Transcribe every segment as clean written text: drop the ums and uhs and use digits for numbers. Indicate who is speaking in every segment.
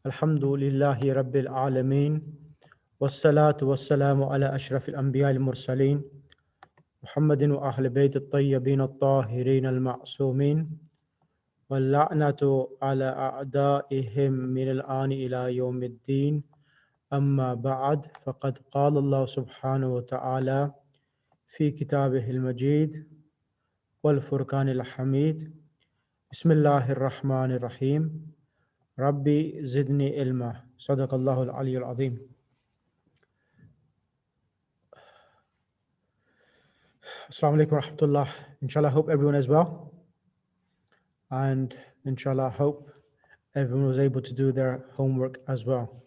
Speaker 1: الحمد لله رب العالمين والصلاة والسلام على أشرف الأنبياء المرسلين محمد وأهل بيت الطيبين الطاهرين المعصومين واللعنة على أعدائهم من الآن إلى يوم الدين أما بعد فقد قال الله سبحانه وتعالى في كتابه المجيد والفرقان الحميد بسم الله الرحمن الرحيم ربي زدني علما صدق الله العلي العظيم. Assalamu alaikum wa rahmatullah. Inshallah, I hope everyone is well. And inshallah, I hope everyone was able to do their homework as well.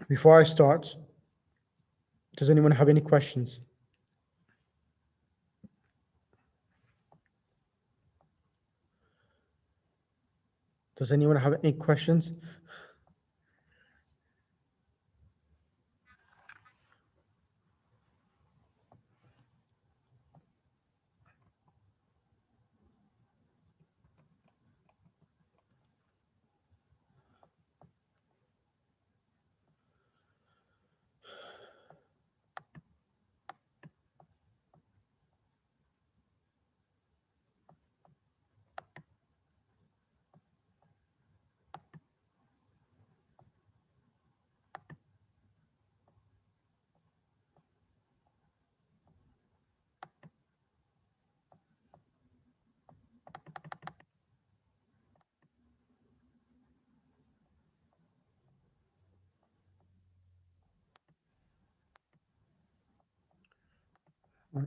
Speaker 1: Before I start, does anyone have any questions? Does anyone have any questions? Right.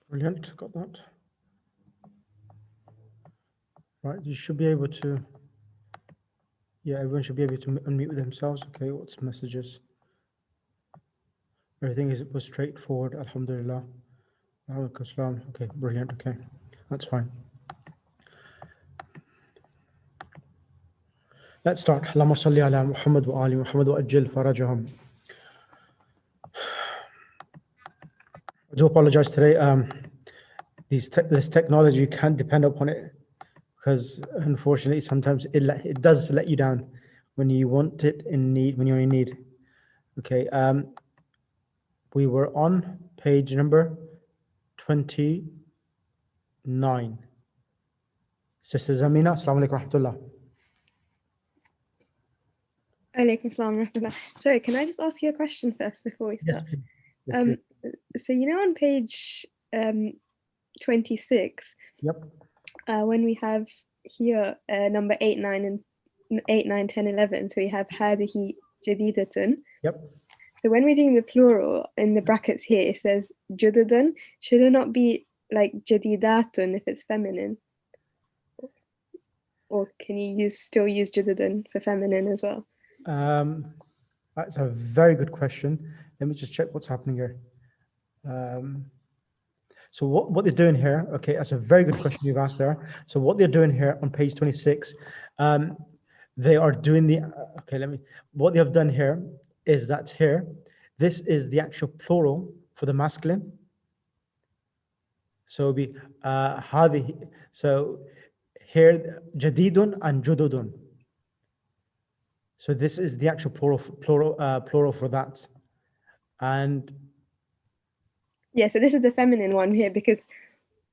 Speaker 1: Brilliant, got that. Right, you should be able to, yeah, everyone should be able to unmute themselves. Okay, what's messages? Everything was straightforward, alhamdulillah. Okay, brilliant, okay, that's fine. Let's start. Allahumma salli ala Muhammad wa ali Muhammad wa ajil farajahum. I do apologize today. This technology, you can't depend upon it because unfortunately sometimes it does let you down when you want it when you're in need. Okay, we were on page number 29. Sister Zamina, assalamu alaikum rahmatullah.
Speaker 2: Alaikum salam rahmatullah. Sorry, can I just ask you a question first before we start?
Speaker 1: Yes, please. Yes, please.
Speaker 2: So you know on page 26,
Speaker 1: Yep.
Speaker 2: When we have here number 8, 9, 10, 11, so we have hadihi jadidatun.
Speaker 1: Yep.
Speaker 2: So when we're doing the plural in the brackets here, it says judadun. Should it not be like jadidatun if it's feminine? Or can you still use judadun for feminine as well?
Speaker 1: That's a very good question. Let me just check what's happening here. So what they're doing here, okay, that's a very good question you've asked there. So what they're doing here on page 26, they are doing what they have done here is that here, this is the actual plural for the masculine. So it'll be هذه. So here, jadidun and jududun. So this is the actual plural for that. And
Speaker 2: yeah, so this is the feminine one here because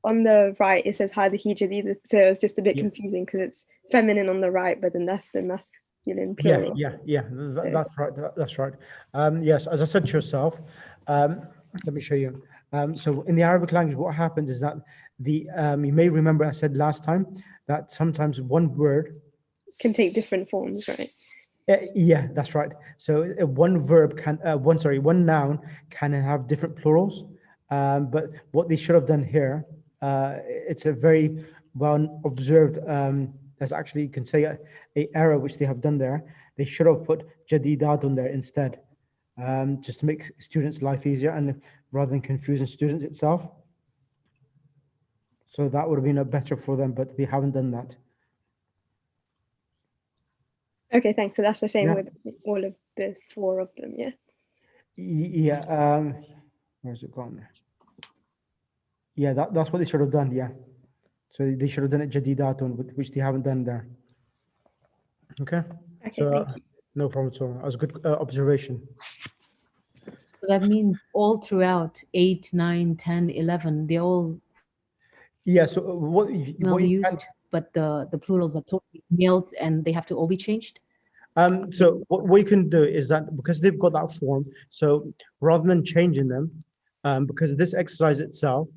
Speaker 2: on the right it says hadihi jadidatun. So it's just a bit confusing because it's feminine on the right, but then that's the masculine plural.
Speaker 1: Yeah. That's right. That's right. Yes, as I said to yourself, let me show you. So in the Arabic language, what happens is that you may remember I said last time that sometimes one word
Speaker 2: can take different forms, right?
Speaker 1: Yeah, that's right. So one verb one noun can have different plurals. But what they should have done here, it's a very well observed. There's actually, you can say, a error which they have done there. They should have put jadidatun there instead, just to make students' life easier and rather than confusing students itself. So that would have been better for them, but they haven't done that.
Speaker 2: Okay, thanks. So that's the same
Speaker 1: Yeah.
Speaker 2: with all of the 4 of them, yeah?
Speaker 1: Yeah. Where's it gone? Yeah, that's what they should have done. Yeah. So they should have done it jadidatun, which they haven't done there. Okay.
Speaker 2: Okay,
Speaker 1: So
Speaker 2: thank you.
Speaker 1: no problem at all. That was a good observation.
Speaker 3: So that means all throughout 8, 9, 10, 11, they're all
Speaker 1: Yeah. So what
Speaker 3: male
Speaker 1: you
Speaker 3: used,
Speaker 1: can,
Speaker 3: but the plurals are totally males and they have to all be changed.
Speaker 1: so what you can do is that because they've got that form, so rather than changing them, because this exercise itself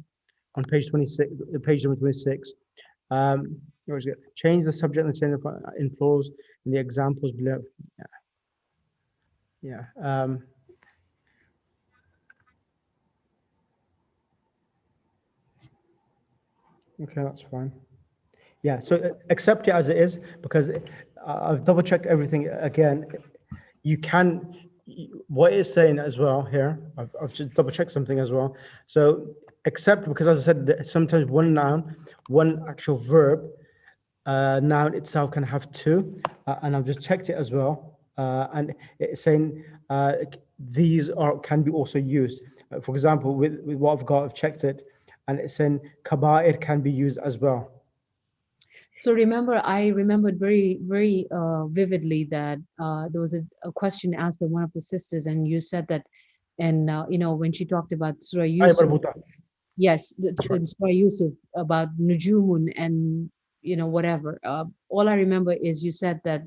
Speaker 1: on page 26, page number 26, where is it? Change the subject and send in plurals in the examples below. Yeah. Okay, that's fine. Yeah, so accept it as it is because I've double checked everything again. You can, what it's saying as well here, I've just double checked something as well. So accept, because as I said, sometimes one noun, one actual verb, noun itself can have 2, and I've just checked it as well. And it's saying these can be also used. For example, with what I've got, I've checked it, and it's saying kaba'ir can be used as well.
Speaker 3: So remember, I remembered very, very vividly that there was a question asked by one of the sisters, and you said that, and you know, when she talked about Surah Yusuf, yes, in Surah Yusuf about Nujumun and you know whatever. All I remember is you said that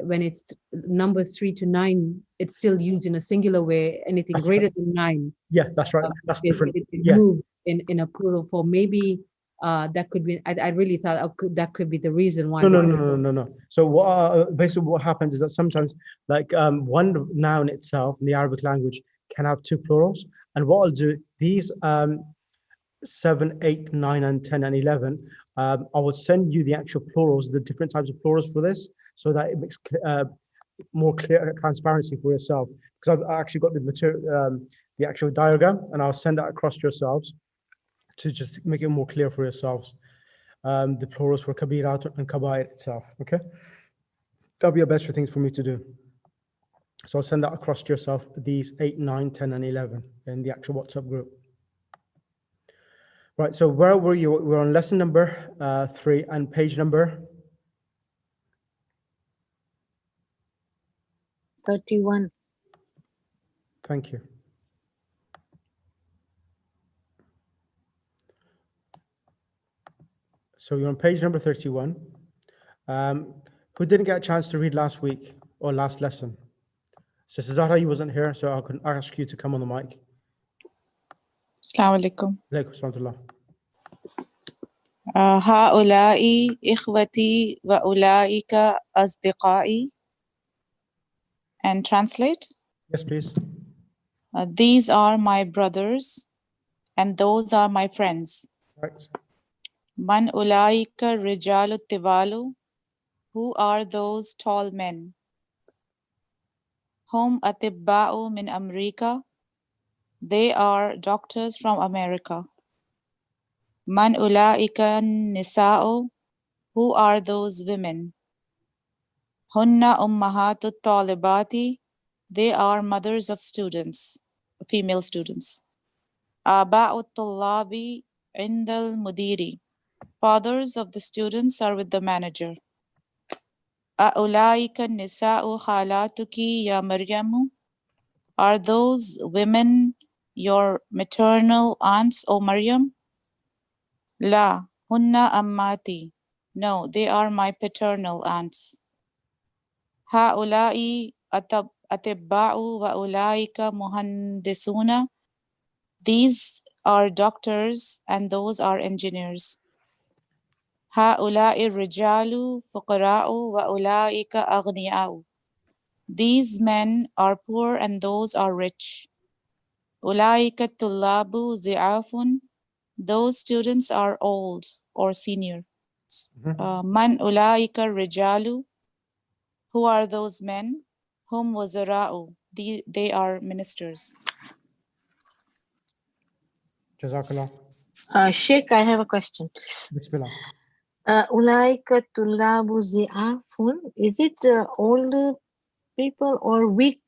Speaker 3: when it's numbers 3 to 9, it's still used in a singular way. Anything
Speaker 1: That's
Speaker 3: greater
Speaker 1: right.
Speaker 3: than 9,
Speaker 1: Yeah, that's right. That's different.
Speaker 3: it
Speaker 1: Yeah.
Speaker 3: moved in a plural form. Maybe that could be. I really thought that could be the reason why.
Speaker 1: No. So what basically what happens is that sometimes like one noun itself in the Arabic language can have 2 plurals, and what I'll do, these 7, 8, 9, and 10 and 11, I will send you the actual plurals, the different types of plurals for this, so that it makes more clear transparency for yourself. Because I've actually got the material, the actual diagram, and I'll send that across to yourselves to just make it more clear for yourselves. The plurals for kabirat and kabair itself. Okay, that'll be a better thing for me to do. So I'll send that across to yourself. These 8, 9, 10, and 11 in the actual WhatsApp group. Right. So where were you? We're on lesson number 3 and page number
Speaker 4: 31.
Speaker 1: Thank you. So you're on page number 31. Who didn't get a chance to read last week or last lesson? So Zahra, you wasn't here, so I can ask you to come on the mic.
Speaker 5: Assalamu alaikum.
Speaker 1: Alaikum salam.
Speaker 5: هؤلاء إخوتي وأولئك أصدقائي. And translate.
Speaker 1: Yes, please.
Speaker 5: These are my brothers and those are my friends.
Speaker 1: Right.
Speaker 5: Man ulaika rijalu tiwalu. Who are those tall men? Hum atibba'u min America. They are doctors from America. Man ulaika nisa'u. Who are those women? Hunna ummahatu talibati. They are mothers of students, female students. Aba'u tullabi indal mudiri. Fathers of the students are with the manager. A'ulaika nisa'u khalatuki ya Maryamu. Are those women your maternal aunts, O Maryam? La, hunna ammati. No, they are my paternal aunts. Ha'ulai atibba'u wa ulaika muhandisuna. These are doctors and those are engineers. Ha'ulai rijalu fuqara'u wa ulaika aghniya'u. These men are poor and those are rich. Ulaika tullabu zi'afun. Those students are old or senior. Man ulaika rijalu. Who are those men? Hum wazara'u. They are ministers.
Speaker 1: Jazakallah.
Speaker 4: Sheikh, I have a question.
Speaker 1: Bismillah.
Speaker 4: Ulaika tullabu zi'afun. Is it older people or weak?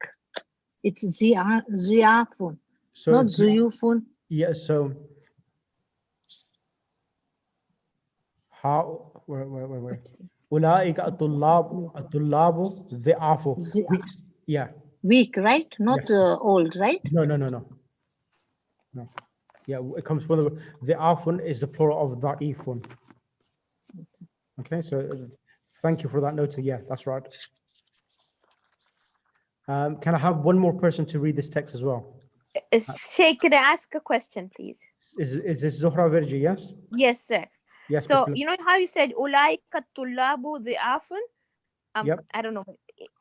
Speaker 4: It's zi'afun,
Speaker 1: So
Speaker 4: not
Speaker 1: it's,
Speaker 4: zuyufun.
Speaker 1: yeah, so how, where? Ulaika at-tullabu dhi'afu. Weeks. Yeah.
Speaker 4: Weak, right? Not
Speaker 1: Yes.
Speaker 4: old, right?
Speaker 1: No. No. Yeah, it comes from the afun is the plural of da'ifun. Okay, so thank you for that note. Yeah, that's right. Can I have one more person to read this text as well?
Speaker 6: Sheikh, can I ask a question, please?
Speaker 1: Is this Zohra Virji? Yes?
Speaker 6: Yes, sir.
Speaker 1: Yes,
Speaker 6: So
Speaker 1: Bismillah.
Speaker 6: you know how you said ulaika tullabu dhi'afun?
Speaker 1: Yep.
Speaker 6: I don't know.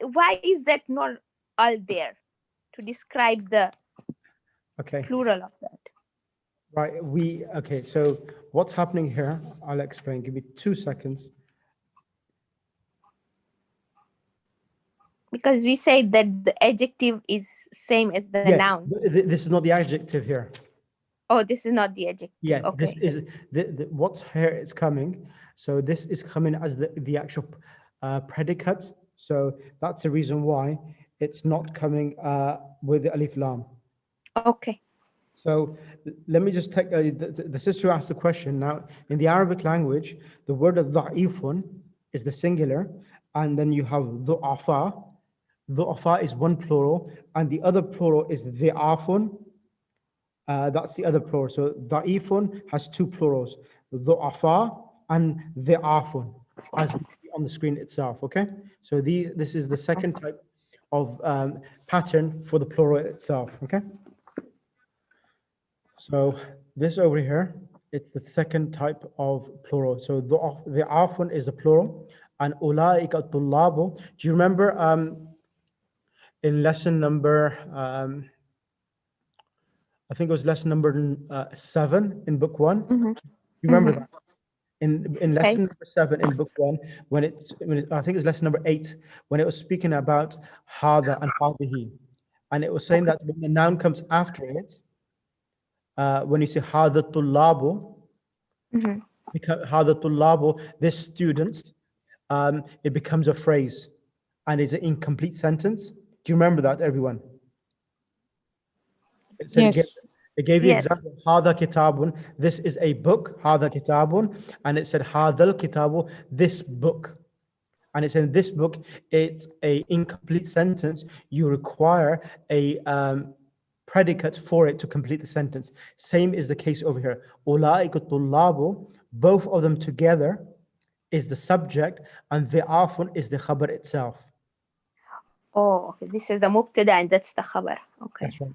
Speaker 6: Why is that not all there to describe the
Speaker 1: Okay.
Speaker 6: plural of that?
Speaker 1: Right. Okay, so what's happening here? I'll explain. Give me 2 seconds.
Speaker 6: Because we said that the adjective is same as the
Speaker 1: Yeah,
Speaker 6: noun.
Speaker 1: this is not the adjective here.
Speaker 6: Oh, this is not the adjective.
Speaker 1: Yeah,
Speaker 6: Okay.
Speaker 1: this is what's here is coming. So this is coming as the actual predicate. So that's the reason why it's not coming with the alif lam.
Speaker 6: Okay.
Speaker 1: So let me just take the sister asked the question. Now, in the Arabic language, the word dha'ifun is the singular, and then you have du'afa. Du'afa is one plural, and the other plural is dhi'afun. That's the other plural. So da'ifun has two plurals, du'afa and dhi'afun, as we see on the screen itself. Okay, so this is the second type of pattern for the plural itself. Okay. So this over here, it's the second type of plural. So the afun is a plural, and ulaika tullabu. Do you remember in lesson number, I think it was lesson number 7 in book 1?
Speaker 6: Mhm.
Speaker 1: You remember
Speaker 6: Mhm.
Speaker 1: that? In lesson number 7 in book 1, I think it's lesson number 8, when it was speaking about hada and hadihi, and it was saying that when the noun comes after it, when you say hada tullabu,
Speaker 6: Mhm.
Speaker 1: hada tullabu, this students, it becomes a phrase and it's an incomplete sentence. Do you remember that, everyone? It said
Speaker 5: Yes.
Speaker 1: it gave the
Speaker 6: Yes.
Speaker 1: example, hada kitabun, this is a book, hada kitabun, and it said hadal kitabu, this book. And it's in this book, it's a incomplete sentence. You require a predicate for it to complete the sentence. Same is the case over here. Ulaika tullabu, both of them together is the subject, and dhi'afun is the khabar itself.
Speaker 6: Oh, okay. This is the mubtada and that's the khabar. Okay.
Speaker 1: That's right.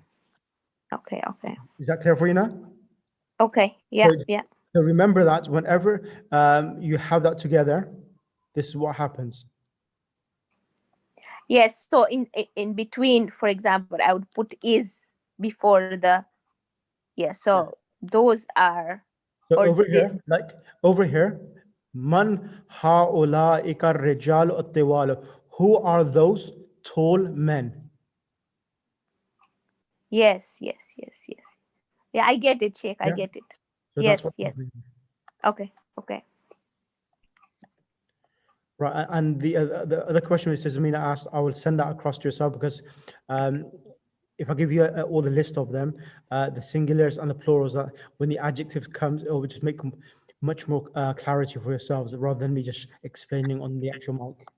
Speaker 6: Okay. Okay.
Speaker 1: Is that clear for you now?
Speaker 6: Okay. Yeah.
Speaker 1: So,
Speaker 6: Yeah.
Speaker 1: so remember that whenever you have that together, this is what happens.
Speaker 6: Yes. So in between, for example, I would put is before the. Yeah. So those are.
Speaker 1: So
Speaker 6: Or
Speaker 1: over here, man ha'ula'ika rijalu at-tiwalu. Who are those tall men?
Speaker 6: Yes. Yes. Yes. Yes. Yeah. I get it, Sheikh. I
Speaker 1: Yeah.
Speaker 6: get it.
Speaker 1: So that's
Speaker 6: Yes.
Speaker 1: what's
Speaker 6: Yes.
Speaker 1: happening.
Speaker 6: Okay. Okay.
Speaker 1: Right. And the other question which Amina asked, I will send that across to yourself because if I give you all the list of them, the singulars and the plurals, that when the adjective comes, it will just make much more clarity for yourselves rather than me just explaining on the actual mic.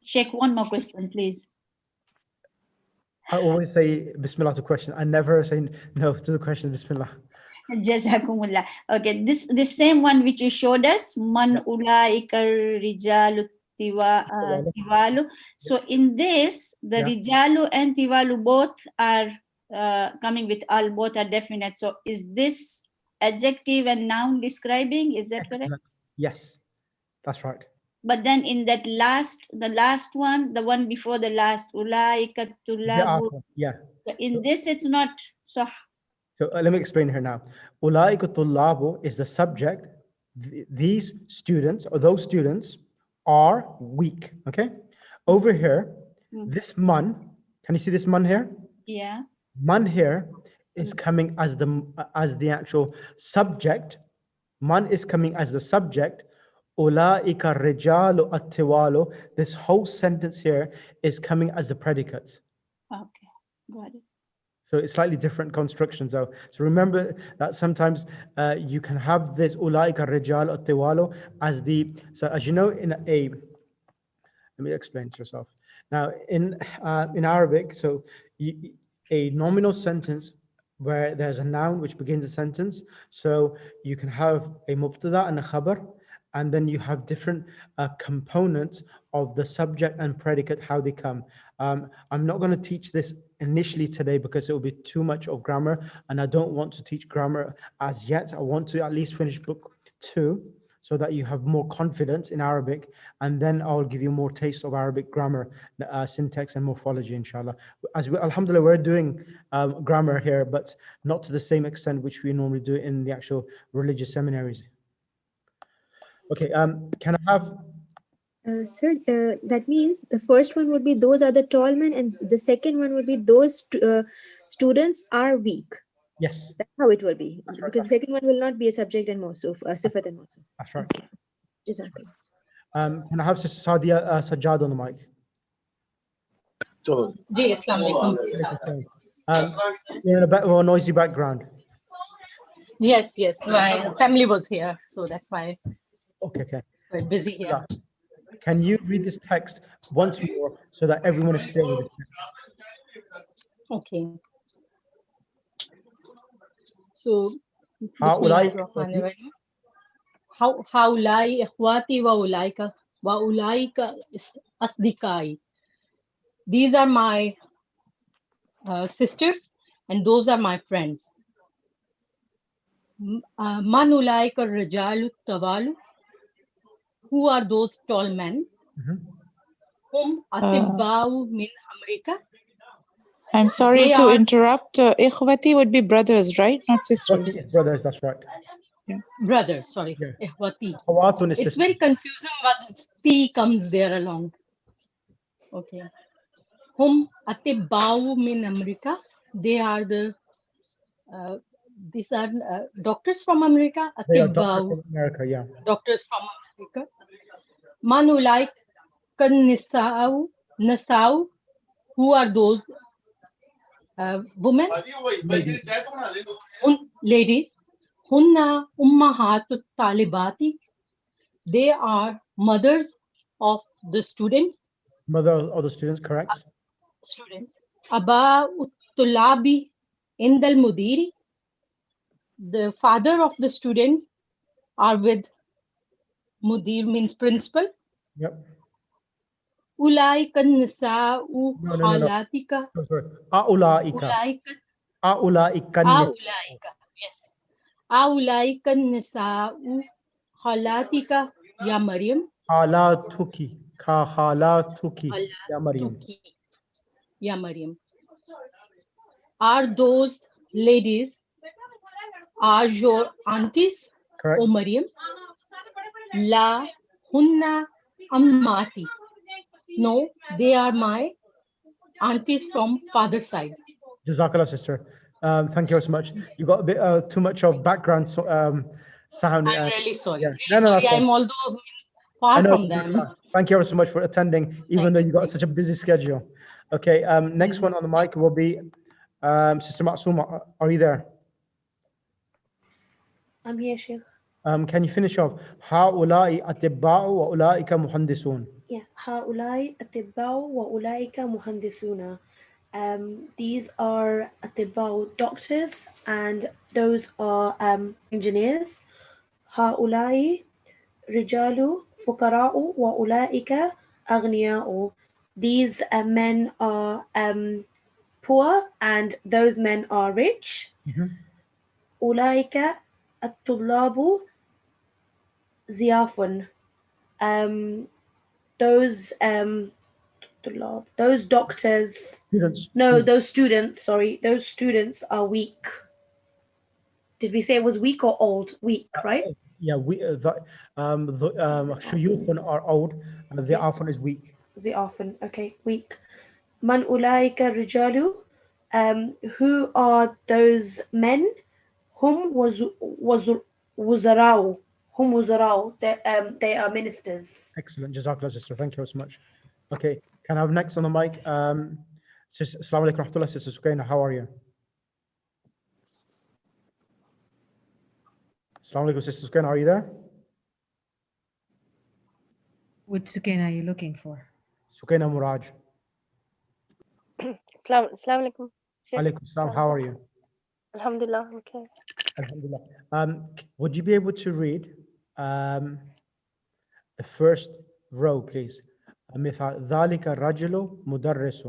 Speaker 7: Sheikh, one more question, please.
Speaker 1: I always say Bismillah to question. I never say no to the question Bismillah.
Speaker 7: Jazakumullah. Okay, this same one which you showed us, man ulaika rijalu tiwalu. So in this, the rijalu and tiwalu both are coming with al, both are definite. So is this adjective and noun describing? Is that correct?
Speaker 1: Yes, that's right.
Speaker 7: But then in that the last one, the one before the last, ulaika tulabu.
Speaker 1: Yeah.
Speaker 7: In this, it's not so.
Speaker 1: So let me explain here now. Ulaika tullabu is the subject. These students or those students are weak. Okay. Over here, this man. Can you see this man here?
Speaker 7: Yeah.
Speaker 1: Man here is coming as the actual subject. Man is coming as the subject Ulaika rijalu at-tiwalu. This whole sentence here is coming as the predicate.
Speaker 7: Okay, got it.
Speaker 1: So it's slightly different constructions. So remember that sometimes you can have this ulaika rijal at-tiwalu as the, so as you know in a, let me explain to yourself. Now in Arabic, so a nominal sentence where there's a noun which begins a sentence. So you can have a mubtada and a khabar, and then you have different components of the subject and predicate, how they come. I'm not going to teach this initially today because it will be too much of grammar, and I don't want to teach grammar as yet. I want to at least finish book 2 so that you have more confidence in Arabic, and then I'll give you more taste of Arabic grammar, syntax and morphology, inshallah. As we, alhamdulillah, we're doing grammar here, but not to the same extent which we normally do in the actual religious seminaries. Okay, can I have?
Speaker 2: Sir, that means the first one would be those are the tall men, and the second one would be those students are weak.
Speaker 1: Yes.
Speaker 2: That's how it will be.
Speaker 1: That's right.
Speaker 2: Because the second one will not be a subject and mawsuf, sifat and mawsuf.
Speaker 1: That's right.
Speaker 2: Okay. Jazakallah.
Speaker 1: Can I have Sister Sadia Sajjad on the mic?
Speaker 8: Ji, Assalamu alaikum.
Speaker 1: You're in a bit of a noisy background.
Speaker 8: Yes, my family was here, so that's why
Speaker 1: Okay.
Speaker 8: it's quite busy here.
Speaker 1: Can you read this text once more so that everyone is clear with this text?
Speaker 8: Okay. So,
Speaker 1: Haulai
Speaker 8: Bismillahirrahmanirrahim. Haulai ikhwati wa ulaika asdikai. These are my sisters, and those are my friends. Man ulaika rijalu tawalu. Who are those tall men? Hum atibba'u min America.
Speaker 5: I'm sorry to interrupt. Ikhwati would be brothers, right? Not sisters.
Speaker 1: Brothers, that's right.
Speaker 8: Brothers, sorry.
Speaker 1: Yeah.
Speaker 8: Ikhwati.
Speaker 1: Khawatun is
Speaker 8: It's
Speaker 1: sister.
Speaker 8: very confusing when T comes there along. Okay. Hum atibba'u min America. They are the these are doctors from America.
Speaker 1: They are doctors
Speaker 8: Atibba'u,
Speaker 1: from America, yeah.
Speaker 8: doctors from America. Manulai kan nisa'u. Who are those women? Ladies. Hunna ummahatut talibati. They are mothers of the students.
Speaker 1: Mother of the students, correct?
Speaker 8: Students. Aba uttulabi indal mudiri. The father of the students are with mudir, means principal.
Speaker 1: Yep.
Speaker 8: Ulaika nisa'u khalatika.
Speaker 1: No, sorry. Aulaika. Aulaika.
Speaker 8: Yes. Aulaika nisa'u khalatika ya Maryam.
Speaker 1: Khalatuki. Khalatuki. Ya Maryam.
Speaker 8: Ya Maryam. Are those ladies are your aunties?
Speaker 1: Correct.
Speaker 8: O Maryam. La hunna ammati. No, they are my aunties from father's side.
Speaker 1: Jazakallah, sister. Thank you so much. You got a bit too much of background sound.
Speaker 8: I'm really sorry.
Speaker 1: Yeah.
Speaker 8: Really sorry.
Speaker 1: That's fine.
Speaker 8: I'm although far from them.
Speaker 1: Thank you ever so much for attending, even though you got such a busy schedule. Okay. Next one on the mic will be Sister Ma'sooma. Are you there?
Speaker 2: I'm here, Sheikh.
Speaker 1: Can you finish off? Ha'ulai atibba'u wa ulaika muhandisun.
Speaker 2: Yeah. Ha'ulai atibba'u wa ulaika muhandisuna. These are atibba'u, doctors, and those are engineers. Ha'ulai rijalu fukara'u wa ulaika aghniya'u. These men are poor, and those men are rich. Ulaika at-tullabu ziyafun. Those doctors. Those students. Sorry, those students are weak. Did we say it was weak or old? Weak, right?
Speaker 1: Yeah, shuyukhun are old, and the afun is weak.
Speaker 2: The afun, okay, weak. Man ulaika rijalu. Who are those men? Hum wuzara'u.
Speaker 9: هم وزراء. They are ministers.
Speaker 1: Excellent. Jazakallah, sister. Thank you so much. Okay. Can I have next on the mic? Assalamu alaikum rahmatullah, sister Sukaina. How are you? Assalamu alaikum, sister Sukaina. Are you there?
Speaker 3: Which Sukaina are you looking for?
Speaker 1: Sukaina Muraj.
Speaker 10: Assalamu alaikum.
Speaker 1: Alaikum salam. How are you?
Speaker 10: Alhamdulillah. Okay.
Speaker 1: Alhamdulillah. Would you be able to read the first row, please? مثال ذلك الرجل مدرس.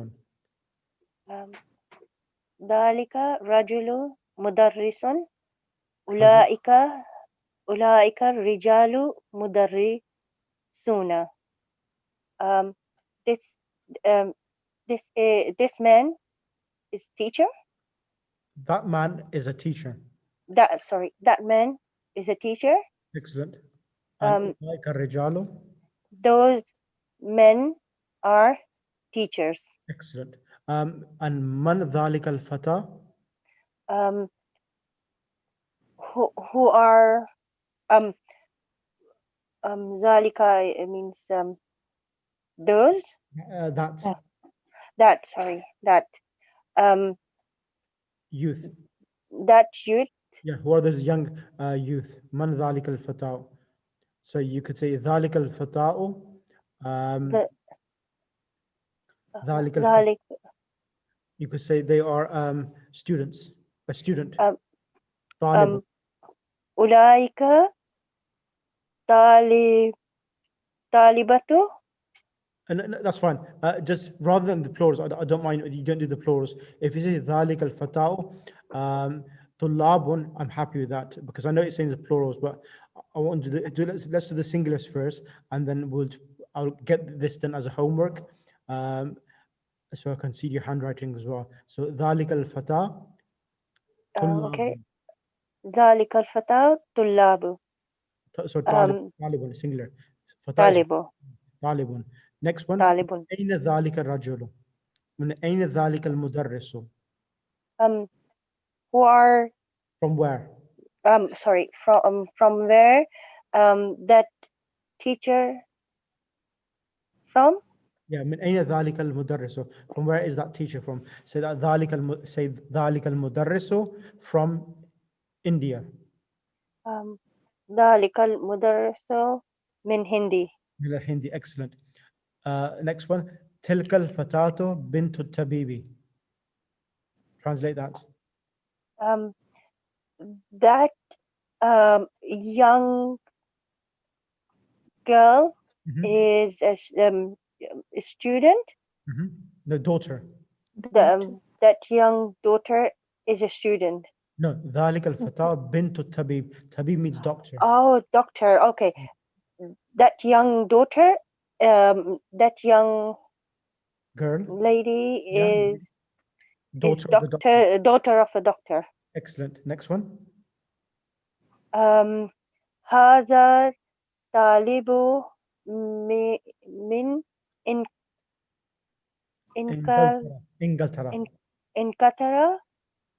Speaker 10: ذلك رجل مدرس. أولئك الرجال مدرسون. This man is teacher.
Speaker 1: That man is a teacher.
Speaker 10: That man is a teacher.
Speaker 1: Excellent. And أولئك الرجال.
Speaker 10: Those men are teachers.
Speaker 1: Excellent. And من ذلك الفتى.
Speaker 10: Who are ذلك means those. That
Speaker 1: youth.
Speaker 10: That youth.
Speaker 1: Yeah, who are those young youth? من ذلك الفتى. So you could say ذلك الفتى. ذلك. You could say they are students. A student. طالب.
Speaker 10: أولئك طالبة.
Speaker 1: No, that's fine. Just rather than the plurals, I don't mind. You don't do the plurals. If you say ذلك الفتى, طلاب, I'm happy with that because I know it's saying the plurals, but I want to do let's do the singulars first, and then I'll get this done as a homework, so I can see your handwriting as well. So ذلك الفتى طلاب.
Speaker 10: Okay. ذلك الفتى طلاب.
Speaker 1: So طالب singular. طالب. Next one.
Speaker 10: طالب.
Speaker 1: أين ذلك الرجل؟ من أين ذلك المدرس؟
Speaker 10: Who are?
Speaker 1: From where?
Speaker 10: Sorry. From where? That teacher from?
Speaker 1: Yeah. من أين ذلك المدرس? From where is that teacher from? Say that ذلك المدرس from India.
Speaker 10: ذلك المدرس من هندي.
Speaker 1: من Hindi. Excellent. Next one. تلك الفتاة بنت الطبيب. Translate that.
Speaker 10: That young girl is a student.
Speaker 1: The daughter.
Speaker 10: That young daughter is a student.
Speaker 1: No, ذلك الفتاة بنت الطبيب. طبيب means doctor.
Speaker 10: Oh, doctor. Okay. That young daughter, that young
Speaker 1: girl,
Speaker 10: lady is
Speaker 1: daughter of the doctor.
Speaker 10: Daughter of a doctor.
Speaker 1: Excellent. Next one.
Speaker 10: هذا طالب من إنجلترا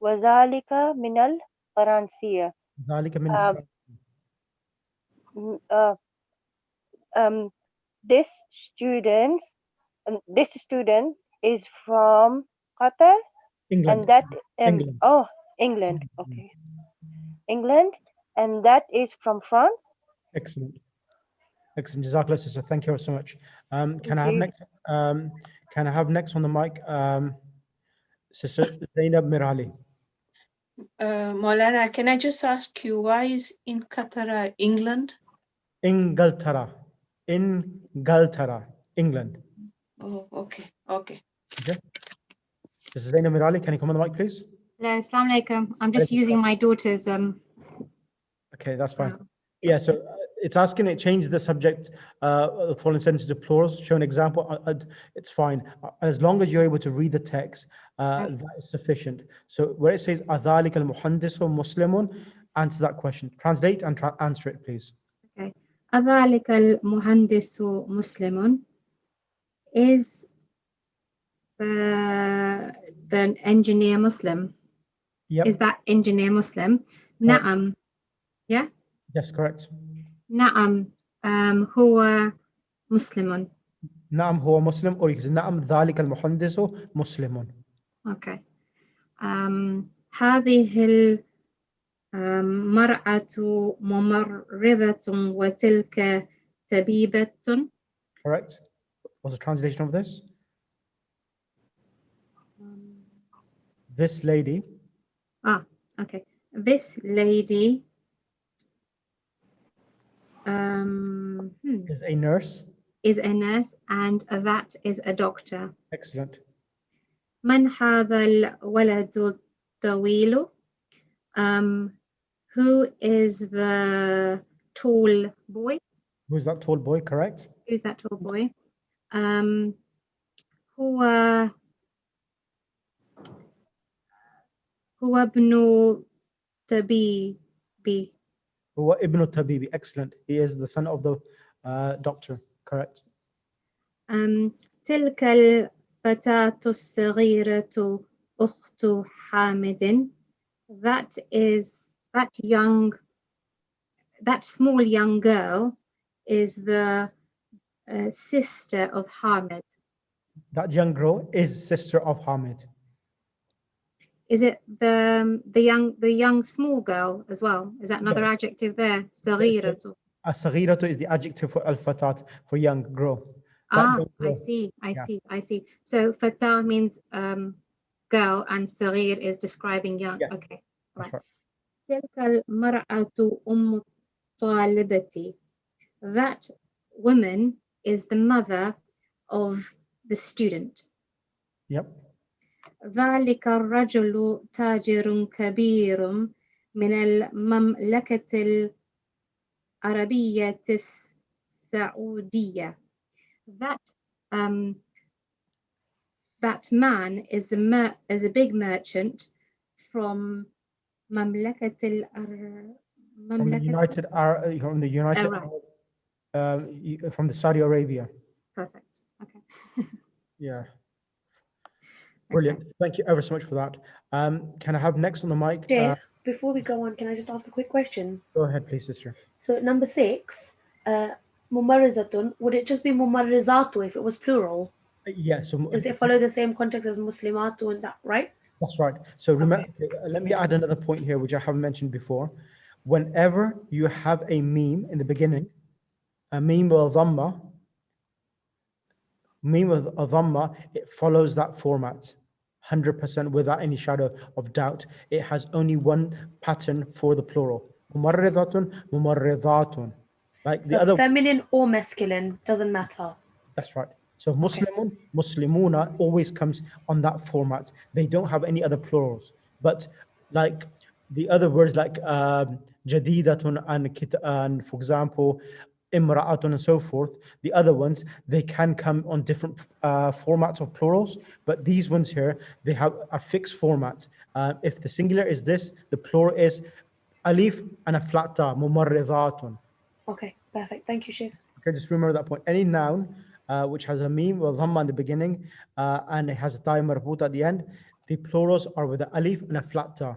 Speaker 10: وذلك من الفرنسية.
Speaker 1: ذلك من الفرنسية.
Speaker 10: This student is from Qatar.
Speaker 1: England.
Speaker 10: And that
Speaker 1: England.
Speaker 10: Oh, England. Okay. England, and that is from France.
Speaker 1: Excellent. Excellent. Jazakallah, sister. Thank you so much. Can I have next? Can I have next on the mic? Sister Zainab Mirali.
Speaker 11: Maulana, can I just ask you, why is in Qatar, England?
Speaker 1: Inglaterra. England.
Speaker 11: Oh, okay. Okay.
Speaker 1: This is Zainab Mirali. Can you come on the mic, please?
Speaker 12: Hello, Assalamu alaikum. I'm just using my daughter's.
Speaker 1: Okay, that's fine. Yeah, so it's asking it change the subject, the following sentence to plurals. Show an example. It's fine as long as you're able to read the text. That is sufficient. So where it says "Adhalik al-muhandisu Muslimun," answer that question. Translate and answer it, please.
Speaker 12: Okay. Adhalik al-muhandisu Muslimun. Is the engineer Muslim?
Speaker 1: Yep.
Speaker 12: Is that engineer Muslim? Na'am. Yeah?
Speaker 1: Yes, correct.
Speaker 12: نعم هو مسلم.
Speaker 1: نعم هو مسلم, or you can say نعم ذلك المهندس مسلم.
Speaker 12: Okay. هذه المرأة ممرضة وتلك طبيبة.
Speaker 1: Correct. What's the translation of this? This lady.
Speaker 12: Okay. This lady
Speaker 1: Is a nurse.
Speaker 12: Is a nurse, and that is a doctor.
Speaker 1: Excellent.
Speaker 12: من هذا الولد الطويل? Who is the tall boy?
Speaker 1: Who's that tall boy? Correct.
Speaker 12: Who's that tall boy? هو ابن طبيبي.
Speaker 1: هو ابن الطبيبي. Excellent. He is the son of the doctor. Correct.
Speaker 12: تلك الفتاة الصغيرة أخت حامد. That small young girl is the sister of Hamid.
Speaker 1: That young girl is sister of Hamid.
Speaker 12: Is it the young small girl as well? Is that another adjective there? صغيرة.
Speaker 1: As-saghiratu is the adjective for al-fatat, for young girl. Young girl.
Speaker 12: I see. So fatah means girl and saghir is describing young.
Speaker 1: Yeah.
Speaker 12: Okay. Right.
Speaker 1: Right.
Speaker 12: تلك المرأة أم طالبتي. That woman is the mother of the student.
Speaker 1: Yep.
Speaker 12: ذلك الرجل تاجر كبير من المملكة العربية السعودية. That man is a big merchant from مملكة
Speaker 1: From the United from the Saudi Arabia.
Speaker 12: Perfect. Okay.
Speaker 1: Yeah. Brilliant.
Speaker 12: Okay.
Speaker 1: Thank you ever so much for that. Can I have next on the mic?
Speaker 9: Jeff, before we go on, can I just ask a quick question?
Speaker 1: Go ahead, please, sister.
Speaker 9: So number 6, mumarrizatun, would it just be mumarrizatu if it was plural?
Speaker 1: Yeah. So
Speaker 9: Does it follow the same context as muslimatu and that, right?
Speaker 1: that's right. So remember, let me add another point here, which I haven't mentioned before. Whenever you have a meme in the beginning, a meme with a dhamma, it follows that format 100% without any shadow of doubt. It has only one pattern for the plural. Mumarridatun, mumarridatun. Like the other,
Speaker 9: feminine or masculine, doesn't matter.
Speaker 1: that's right. So Muslimun, Muslimuna always comes on that format. They don't have any other plurals. But like the other words like Jadidatun and for example, Imra'atun and so forth, the other ones, they can come on different formats of plurals. But these ones here, they have a fixed format. If the singular is this, the plural is alif and a flat ta, mumarridatun.
Speaker 9: Okay, perfect. Thank you, Sheikh.
Speaker 1: Okay, just remember that point. Any noun which has a meme or dhamma in the beginning and it has a ta marboot at the end, the plurals are with the alif and a flat ta.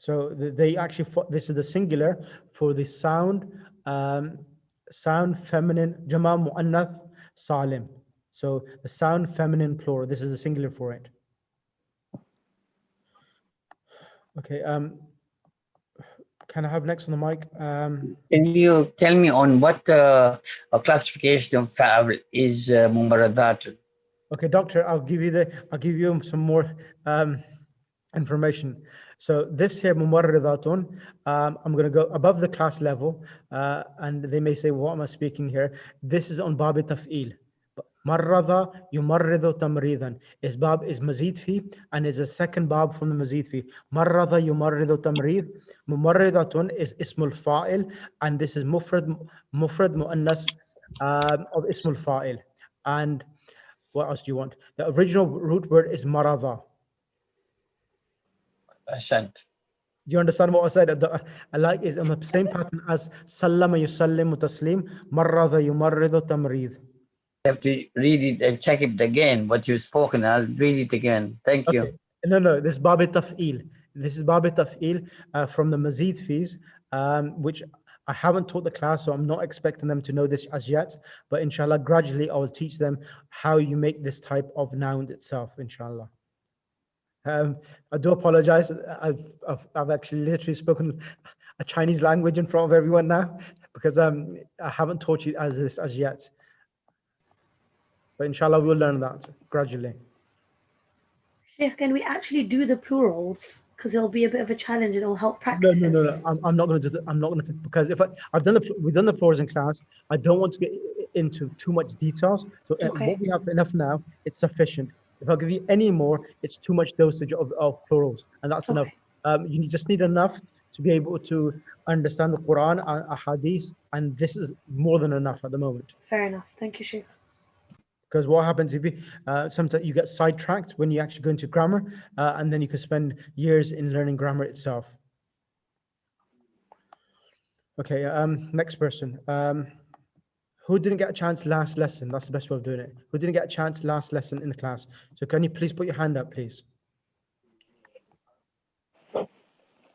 Speaker 1: So they actually, this is the singular for the sound feminine, jama mu'annath salim. So the sound feminine plural, this is the singular for it. Okay, can I have next on the mic?
Speaker 13: Can you tell me on what classification of fa'al is mumarradat?
Speaker 1: Okay, doctor, I'll give you some more information. So this here, mumarridatun, I'm going to go above the class level, and they may say, what am I speaking here? This is on bab taf'il. Marrada yumarridu tamridan. Is bab is mazid fi, and is a second bab from the mazid fi. Marrada yumarridu tamrid. Mumarridatun is ismul fa'il, and this is mufrad mu'annas of ismul fa'il. And what else do you want? The original root word is marada.
Speaker 13: Ahsant.
Speaker 1: Do you understand what I said? I like is on the same pattern as sallama yusallimu taslim, marrada yumarridu tamrid.
Speaker 13: I have to read it and check it again, what you've spoken. I'll read it again. Thank you.
Speaker 1: No, this is bab taf'il. This is bab taf'il from the mazid fees, which I haven't taught the class, so I'm not expecting them to know this as yet. But inshallah, gradually I will teach them how you make this type of noun itself, inshallah. I do apologize. I've actually literally spoken a Chinese language in front of everyone now because I haven't taught you this as yet. But inshallah, we'll learn that gradually.
Speaker 9: Sheikh, can we actually do the plurals? Because it'll be a bit of a challenge and it'll help practice.
Speaker 1: No. I'm not going to do that. I'm not going to, because if we've done the plurals in class, I don't want to get into too much details. So what we have enough now, it's sufficient. If I give you any more, it's too much dosage of plurals, and that's enough. You just need enough to be able to understand the Quran and Hadith, and this is more than enough at the moment.
Speaker 9: Fair enough. Thank you, Sheikh.
Speaker 1: Because what happens if you sometimes you get sidetracked when you actually go into grammar, and then you can spend years in learning grammar itself. Okay, next person. Who didn't get a chance last lesson? That's the best way of doing it. Who didn't get a chance last lesson in the class? So can you please put your hand up, please?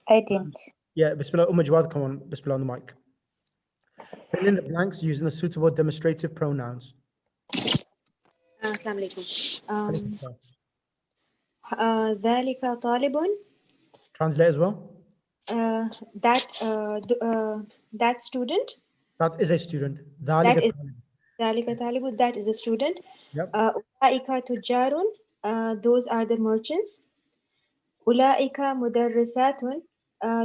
Speaker 6: I didn't.
Speaker 1: Yeah, Bismillah, Jawad, come on, Bismillah on the mic. Fill in the blanks using the suitable demonstrative pronouns.
Speaker 14: Assalamu alaikum. ذلك طالب.
Speaker 1: Translate as well.
Speaker 14: That student.
Speaker 1: That is a student.
Speaker 14: That is a student.
Speaker 1: Yep.
Speaker 14: أولئك تجار. Those are the merchants. أولئك مدرسات.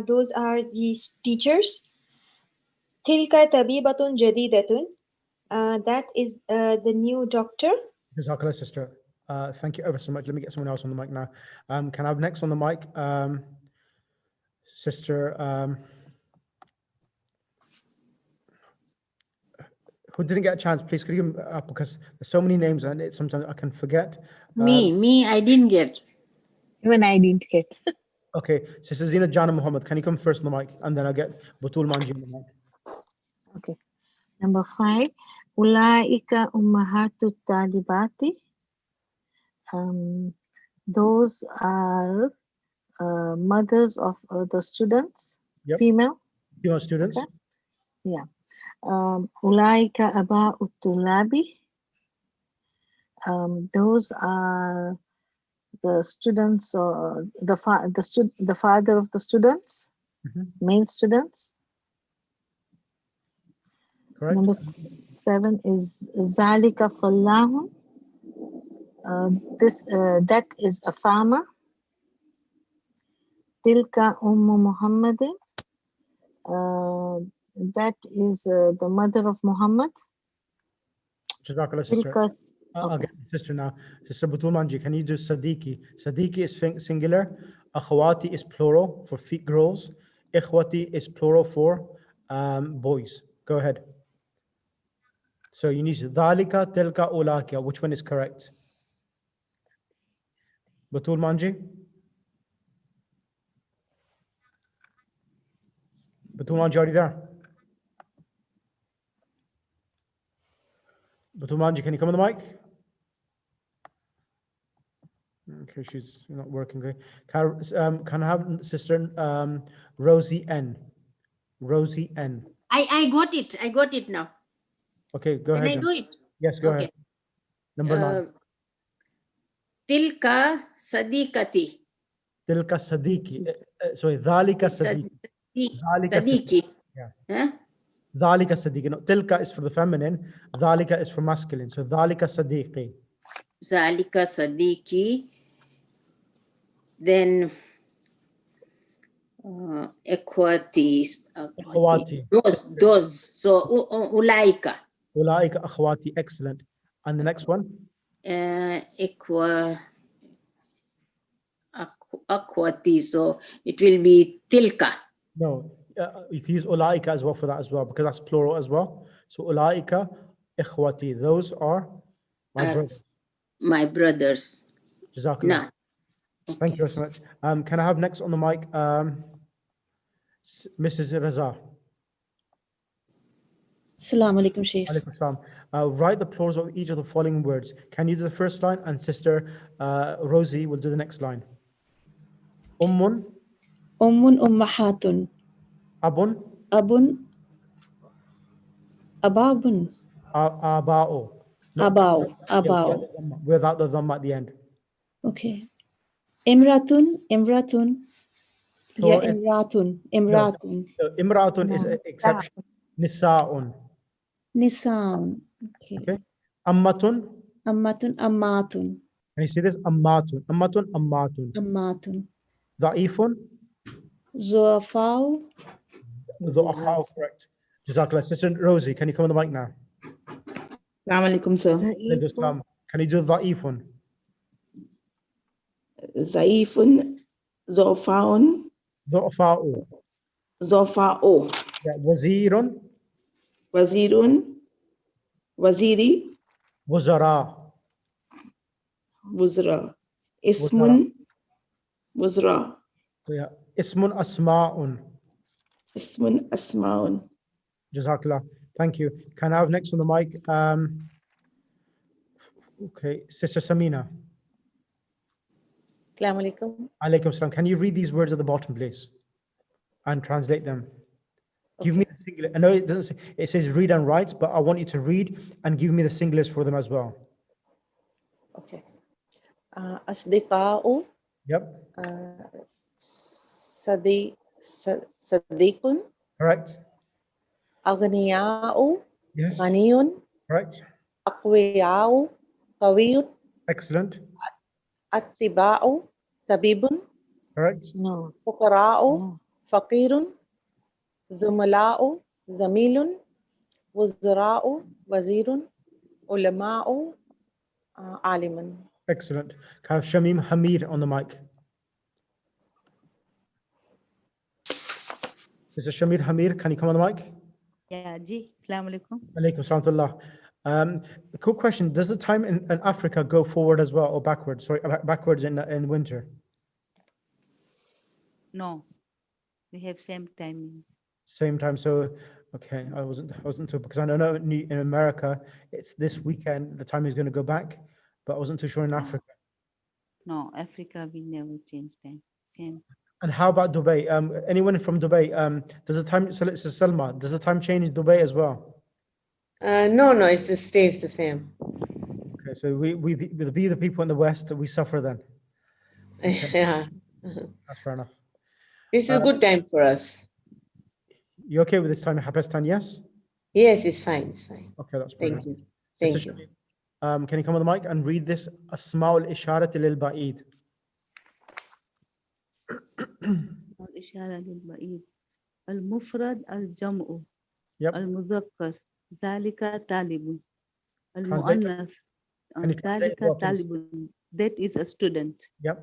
Speaker 14: Those are the teachers. تلك طبيبة جديدة. That is the new doctor.
Speaker 1: Jazakallah, sister. Thank you ever so much. Let me get someone else on the mic now. Can I have next on the mic, sister? Who didn't get a chance? Please, could you give up, because there's so many names and sometimes I can forget.
Speaker 15: Me, I didn't get.
Speaker 4: Even I didn't get.
Speaker 1: Okay, Sister Zina Jana Muhammad, can you come first on the mic, and then I'll get Batul Manji on the mic.
Speaker 4: Okay. Number 5. Ulaika ummahatu talibati. Those are mothers of the students.
Speaker 1: Yep.
Speaker 4: Female
Speaker 1: students.
Speaker 4: Okay. Yeah. Ulaika aba'u tulabi. Those are the students, or the father of the students, male students.
Speaker 1: Correct.
Speaker 4: Number 7 is Zalika Fallahun. That is a farmer. Tilka Ummu Muhammadin. That is the mother of Muhammad.
Speaker 1: Jazakallah, sister. I'll get the sister now. Sister Batul Manji, can you do Sadiqi? Sadiqi is singular. Akhawati is plural for girls. Ikhwati is plural for boys. Go ahead. So you need Dhalika, Tilka, Ulakia. Which one is correct? Batul Manji? Batul Manji, are you there? Batul Manji, can you come on the mic? Okay, she's not working. Okay. Can I have sister Rosie N? Rosie N.
Speaker 15: I got it. I got it now.
Speaker 1: Okay, go
Speaker 15: Can
Speaker 1: ahead.
Speaker 15: I do it?
Speaker 1: Yes, go ahead. Number 9.
Speaker 15: Tilka Sadiqati.
Speaker 1: Tilka Sadiqi. Sorry, Dhalika Sadiqi.
Speaker 15: Sadiqi.
Speaker 1: Yeah.
Speaker 15: Huh?
Speaker 1: Dhalika Sadiqi. No, Tilka is for the feminine. Dhalika is for masculine. So Dhalika Sadiqi.
Speaker 15: Zalika Sadiqi. Then Equati. Those. So Ulaika.
Speaker 1: Ulaika akhwati. Excellent. And the next one?
Speaker 15: Akwati. So it will be Tilka.
Speaker 1: No, you can use Ulaika as well for that as well, because that's plural as well. So Ulaika ikhwati. Those are my brothers.
Speaker 15: My brothers.
Speaker 1: Jazakallah.
Speaker 15: No.
Speaker 1: Thank you very much. Can I have next on the mic, Mrs. Raza?
Speaker 16: Assalamu alaikum, Sheikh.
Speaker 1: Alaikum salam. Write the plurals of each of the following words. Can you do the first line? And Sister Rosie will do the next line. Ummun.
Speaker 16: Ummun ummahatun.
Speaker 1: Abun.
Speaker 16: Abun Ababun.
Speaker 1: Aba'u.
Speaker 16: Abao.
Speaker 1: Yeah,
Speaker 16: Abao.
Speaker 1: without the dhamma at the end.
Speaker 16: Okay. Imratun. Imratun. Yeah,
Speaker 1: Plural.
Speaker 16: imratun.
Speaker 1: No.
Speaker 16: Imratun.
Speaker 1: Imra'atun is an exception. Nisa'un.
Speaker 16: Nisaun. Okay.
Speaker 1: Okay. Ammatun.
Speaker 16: Ammatun. Ammatun.
Speaker 1: Can you see this? Ammatun. Ammatun. Ammatun.
Speaker 16: Ammatun.
Speaker 1: Da'ifun.
Speaker 16: Zuafau.
Speaker 1: Du'afa'u, correct. Jazakallah. Sister Rosie, can you come on the mic now?
Speaker 17: Assalamu alaikum, sir.
Speaker 1: Alaykum salam. Can you do da'ifun?
Speaker 17: Zaifun, Zofaun,
Speaker 1: Du'afa'u.
Speaker 17: Zofa'o,
Speaker 1: Yeah. Wazirun.
Speaker 17: Wazirun, Waziri,
Speaker 1: Wuzara.
Speaker 17: Wuzra,
Speaker 1: Wuzara.
Speaker 17: Ismun, Wuzra,
Speaker 1: Yeah. Ismun asma'un.
Speaker 17: Ismun, Asmaun.
Speaker 1: Jazakallah. Thank you. Can I have next on the mic? Okay, Sister Samina.
Speaker 18: Assalamu alaikum.
Speaker 1: Alaykum salam. Can you read these words at the bottom, please, and translate them? Give me the singular. I know it doesn't say, it says read and write, but I want you to read and give me the singulars for them as well.
Speaker 18: Okay. Asdiqa'u.
Speaker 1: Yep.
Speaker 18: Sadiqun.
Speaker 1: Correct.
Speaker 18: Aghniya'u.
Speaker 1: Yes.
Speaker 18: Ghaniyun.
Speaker 1: Correct.
Speaker 18: Aqwiya'u. Qawiyun.
Speaker 1: Excellent.
Speaker 18: Attiba'u. Tabibun.
Speaker 1: Correct.
Speaker 4: No.
Speaker 18: Fuqara'u. Faqirun. Zumala'u. Zamilun. Wuzra'u. Wazirun. Ulama'u. Alimun.
Speaker 1: Excellent. Can I have Shamim Hamid on the mic? Sister Shamir Hamid, can you come on the mic?
Speaker 19: Yeah, ji. Assalamu alaikum.
Speaker 1: Alaykum salam. A quick question. Does the time in Africa go forward as well or backwards? Sorry, backwards in winter?
Speaker 19: No, we have same timings.
Speaker 1: Same time. So, okay, I wasn't too, because I know in America, it's this weekend, the time is going to go back, but I wasn't too sure in Africa.
Speaker 19: No, Africa we never change time. Same.
Speaker 1: And how about Dubai? Anyone from Dubai, does the time, so let's say Salma, does the time change in Dubai as well?
Speaker 20: No, it just stays the same.
Speaker 1: Okay, so we the people in the West, we suffer then. Okay.
Speaker 20: Yeah.
Speaker 1: That's fair enough.
Speaker 20: This is a good time for us.
Speaker 1: You okay with this time, Hapestan, yes?
Speaker 20: Yes, it's fine. It's fine.
Speaker 1: Okay, that's
Speaker 20: Thank
Speaker 1: brilliant.
Speaker 20: you. Thank you.
Speaker 1: Can you come on the mic and read this? Asma'ul Isharat lil Ba'id.
Speaker 19: الإشارة للبعيد المفرد الجمع المذكر ذلك طالب المؤنث ذلك طالب that is a student.
Speaker 1: Yep.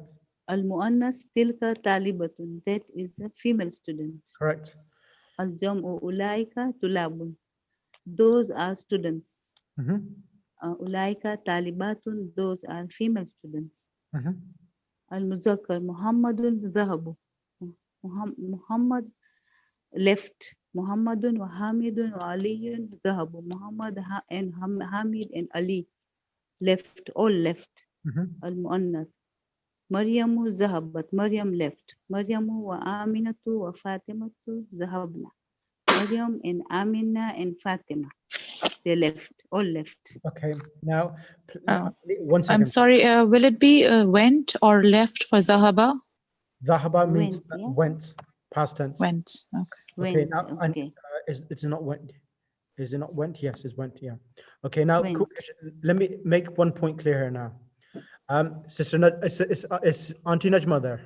Speaker 19: المؤنث تلك طالبة that is a female student.
Speaker 1: Correct.
Speaker 19: الجمع أولئك طلاب those are students. أولئك طالبات those are female students. المذكر محمد ذهب Muhammad left. Muhammadun wa Hamidun wa Aliyun dhahabu. Muhammad and Hamid and Ali left, all left. Al-Mu'annath. Maryamu zahabat. Maryam left. Maryamu wa Aminatu wa Fatimatu zahabna. Maryam and Amina and Fatima, they left, all left.
Speaker 1: Okay, now, 1 second.
Speaker 5: I'm sorry, will it be went or left for Zahaba?
Speaker 1: Zahaba means went, past tense.
Speaker 5: Went, okay.
Speaker 1: Okay, now, it's not went. Is it not went? Yes, it's went, yeah. Okay, now, let me make one point clear here now. Sister, is Auntie Najma there?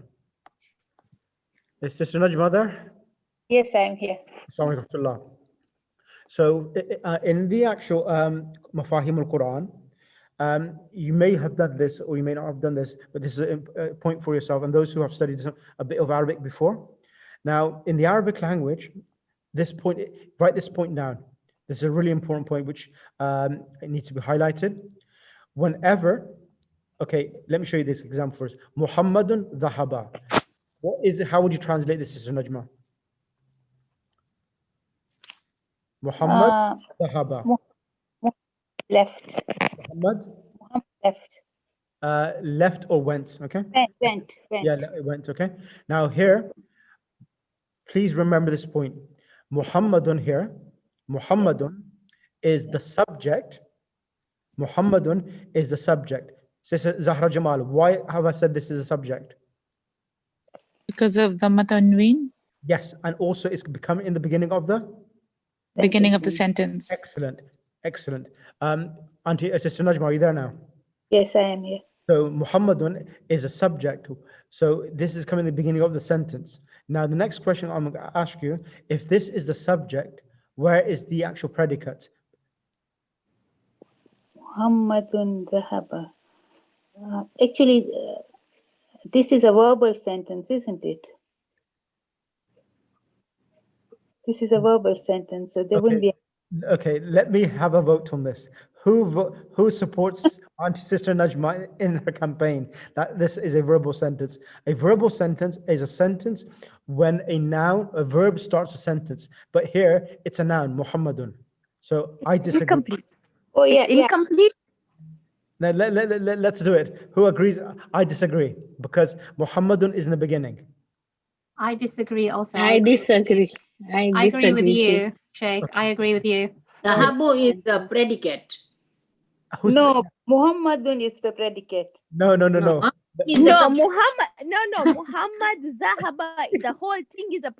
Speaker 1: Is Sister Najma there?
Speaker 6: Yes, I'm here.
Speaker 1: Assalamu alaikum. So, in the actual Mafahim al-Quran, you may have done this or you may not have done this, but this is a point for yourself and those who have studied a bit of Arabic before. Now, in the Arabic language, this point, write this point down. This is a really important point which needs to be highlighted. Whenever, okay, let me show you this example first. Muhammadun dhahaba. What is it? How would you translate this, Sister Najma? Muhammad dhahaba.
Speaker 6: Left.
Speaker 1: Muhammad
Speaker 6: left.
Speaker 1: Left or went, okay?
Speaker 6: Went.
Speaker 1: Yeah, it went, okay? Now here, please remember this point. Muhammadun here, Muhammadun is the subject. Muhammadun is the subject. Sister Zahra Jamal, why have I said this is a subject?
Speaker 5: Because of the Tanween,
Speaker 1: Yes, and also it's becoming in the beginning of the
Speaker 5: beginning of the sentence.
Speaker 1: excellent, excellent. Auntie, Sister Najma, are you there now?
Speaker 16: Yes, I am here.
Speaker 1: So Muhammadun is a subject. So this is coming in the beginning of the sentence. Now the next question I'm going to ask you, if this is the subject, where is the actual predicate?
Speaker 16: Muhammadun Dhahaba. Actually, this is a verbal sentence, isn't it? This is a verbal sentence, so there wouldn't be.
Speaker 1: Okay, let me have a vote on this. Who supports Auntie Sister Najma in her campaign that this is a verbal sentence? A verbal sentence is a sentence when a verb starts a sentence. But here it's a noun, Muhammadun. So I disagree.
Speaker 6: Incomplete.
Speaker 16: Oh yeah,
Speaker 6: it's incomplete.
Speaker 1: Now, let's do it. Who agrees? I disagree because Muhammadun is in the beginning.
Speaker 12: I disagree also.
Speaker 4: I disagree.
Speaker 12: I agree with
Speaker 4: disagree
Speaker 12: you, Sheikh. I agree with you.
Speaker 15: Dhahabu is the predicate.
Speaker 16: No, Muhammadun is the predicate.
Speaker 1: No.
Speaker 6: No, Muhammad. No, Muhammad Zahaba. The whole thing is a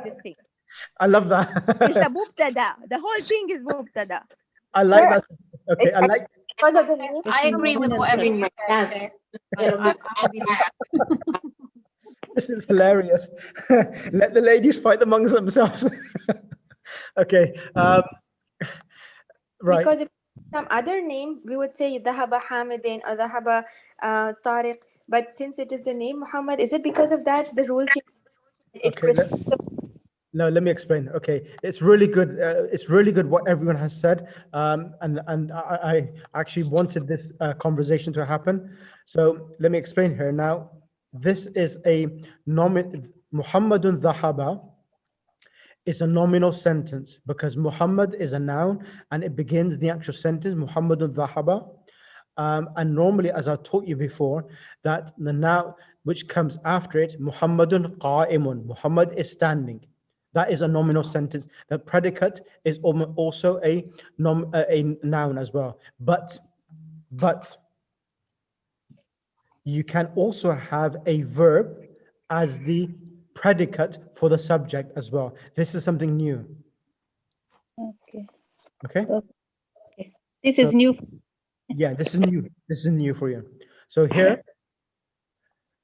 Speaker 6: this thing.
Speaker 1: I love that.
Speaker 6: It's the mubtada. The whole thing is mubtada.
Speaker 1: I like that. Okay, I like.
Speaker 12: Because of the name. I agree with whatever you said.
Speaker 1: This is hilarious. Let the ladies fight amongst themselves. Okay. Right.
Speaker 14: Because if some other name, we would say Dhahaba Hamidin or Dhahaba Tariq. But since it is the name Muhammad, is it because of that the rule change?
Speaker 1: Okay. No, let me explain. Okay, it's really good. It's really good what everyone has said, and I actually wanted this conversation to happen. So let me explain here now. This is a Muhammadun Dhahaba is a nominal sentence because Muhammad is a noun and it begins the actual sentence Muhammadun Dhahaba. And normally, as I taught you before, that the noun which comes after it, Muhammadun Qa'imun, Muhammad is standing. That is a nominal sentence. The predicate is also a noun as well. But you can also have a verb as the predicate for the subject as well. This is something new.
Speaker 16: Okay.
Speaker 1: Okay.
Speaker 16: This is new.
Speaker 1: Yeah, this is new. This is new for you. So here,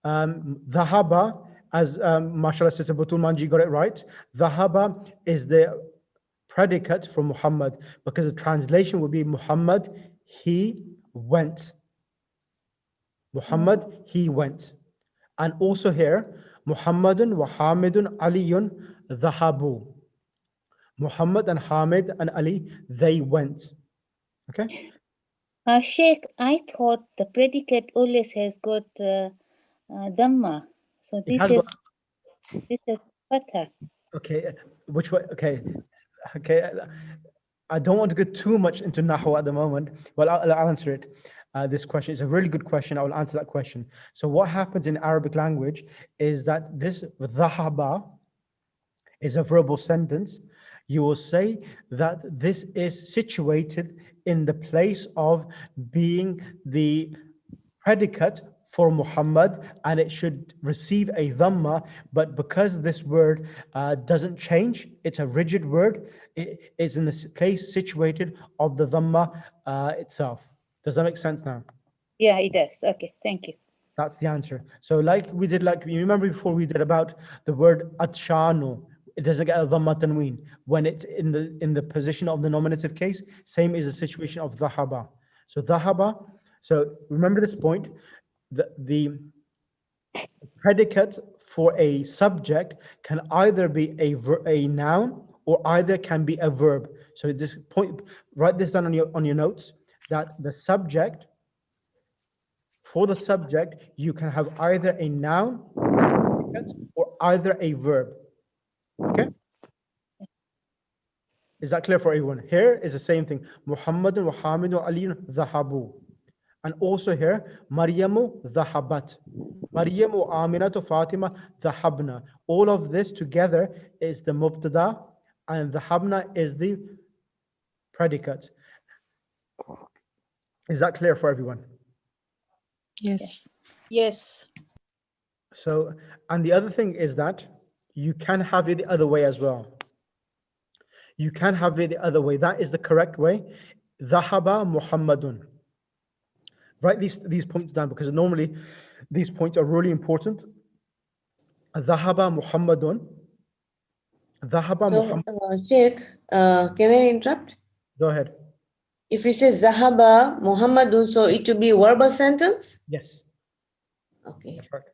Speaker 1: Dhahaba, as mashallah, Sister Batul Manji got it right. Dhahaba is the predicate for Muhammad because the translation would be Muhammad, he went. Muhammad, he went. And also here, Muhammadun wa Hamidun Aliyun Dhahabu. Muhammad and Hamid and Ali, they went. Okay?
Speaker 16: Sheikh, I thought the predicate always has got Dhamma. So this is Fatha.
Speaker 1: Okay, which way? Okay. I don't want to go too much into Nahu at the moment, but I'll answer it. This question is a really good question. I will answer that question. So what happens in Arabic language is that this dhahaba is a verbal sentence. You will say that this is situated in the place of being the predicate for Muhammad and it should receive a dhamma, but because this word doesn't change, it's a rigid word, it is in the place situated of the dhamma itself. Does that make sense now?
Speaker 16: Yeah, it does. Okay, thank you.
Speaker 1: That's the answer. So like you remember before we did about the word atshanu, it doesn't get a dhamma tanween. When it's in the position of the nominative case, same is the situation of dhahaba. So dhahaba, so remember this point, the predicate for a subject can either be a noun or either can be a verb. So at this point, write this down on your notes, that the subject, for the subject, you can have either a noun or either a verb. Okay? Is that clear for everyone? Here is the same thing. Muhammadun wa Hamidun Aliyun dhahabu. And also here, Maryamu dhahabat. Maryamu Aminatu Fatima dhahabna. All of this together is the mubtada and dhahabna is the predicate. Is that clear for everyone?
Speaker 5: Yes.
Speaker 16: Yes.
Speaker 1: So, and the other thing is that you can have it the other way as well. You can have it the other way. That is the correct way. Dhahaba Muhammadun. Write these points down because normally these points are really important. Dhahaba Muhammadun. Dhahaba
Speaker 20: So,
Speaker 1: Muhammad.
Speaker 20: Sheikh, can I interrupt?
Speaker 1: Go ahead.
Speaker 20: If we say Zahaba Muhammadun, so it will be verbal sentence?
Speaker 1: Yes.
Speaker 20: Okay.
Speaker 1: That's right.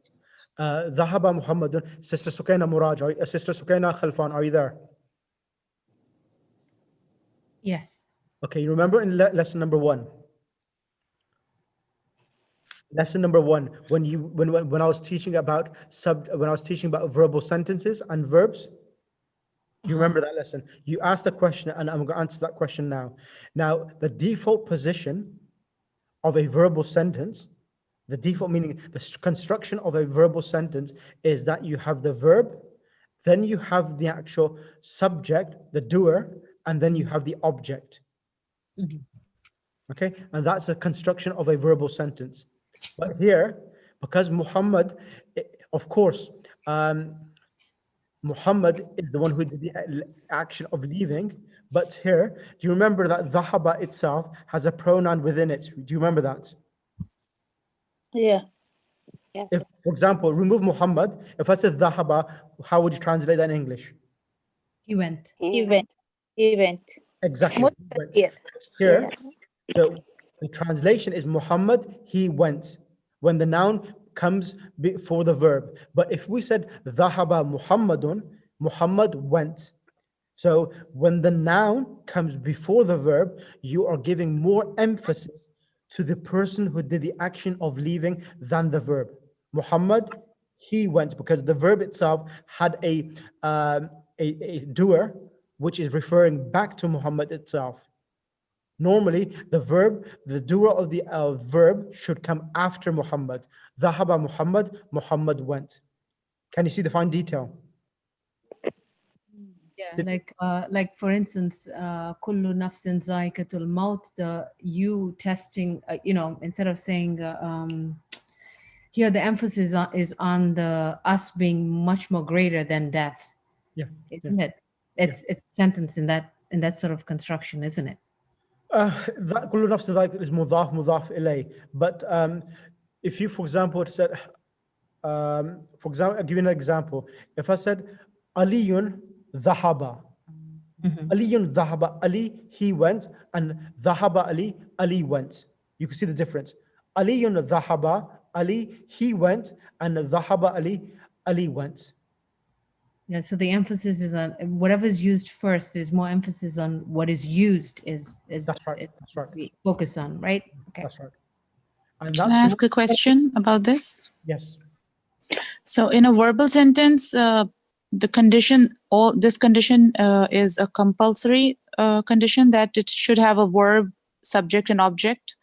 Speaker 1: Dhahaba Muhammadun. Sister Sukaina Muraj, Sister Sukaina Khalfan, are you there?
Speaker 3: Yes.
Speaker 1: Okay, you remember in lesson number 1? Lesson number 1, when I was teaching about verbal sentences and verbs, you remember that lesson? You asked a question, and I'm going to answer that question now. Now, the default position of a verbal sentence, the default meaning, the construction of a verbal sentence is that you have the verb, then you have the actual subject, the doer, and then you have the object. Okay, and that's a construction of a verbal sentence. But here, because Muhammad, of course, Muhammad is the one who did the action of leaving. But here, do you remember that dhahaba itself has a pronoun within it? Do you remember that?
Speaker 16: Yeah.
Speaker 1: If, for example, remove Muhammad, if I said dhahaba, how would you translate that in English?
Speaker 3: He went.
Speaker 16: He went. He went.
Speaker 1: Exactly. Here, so the translation is Muhammad, he went, when the noun comes before the verb. But if we said dhahaba Muhammadun, Muhammad went. So when the noun comes before the verb, you are giving more emphasis to the person who did the action of leaving than the verb. Muhammad, he went, because the verb itself had a doer, which is referring back to Muhammad itself. Normally, the doer of the verb should come after Muhammad. Dhahaba Muhammad, Muhammad went. Can you see the fine detail?
Speaker 3: Yeah, like for instance, kullu nafsin zaikatul maut, the you testing, instead of saying, here the emphasis is on the us being much more greater than death.
Speaker 1: Yeah.
Speaker 3: Isn't it? It's a sentence in that sort of construction, isn't it?
Speaker 1: That kullu nafsin zaikatul is mudaf ilay. But if you, for example, said, I'll give you an example. If I said Aliyun dhahaba, Aliyun dhahaba, Ali, he went, and dhahaba Ali, Ali went. You can see the difference. Aliyun dhahaba, Ali, he went, and dhahaba Ali, Ali went.
Speaker 3: Yeah, so the emphasis is on whatever's used first. There's more emphasis on what is used is
Speaker 1: that's right. That's right.
Speaker 3: We focus on, right? Okay.
Speaker 1: That's right. And
Speaker 5: Can I ask a question about this?
Speaker 1: Yes.
Speaker 5: So in a verbal sentence, this condition is a compulsory condition that it should have a verb, subject, and object.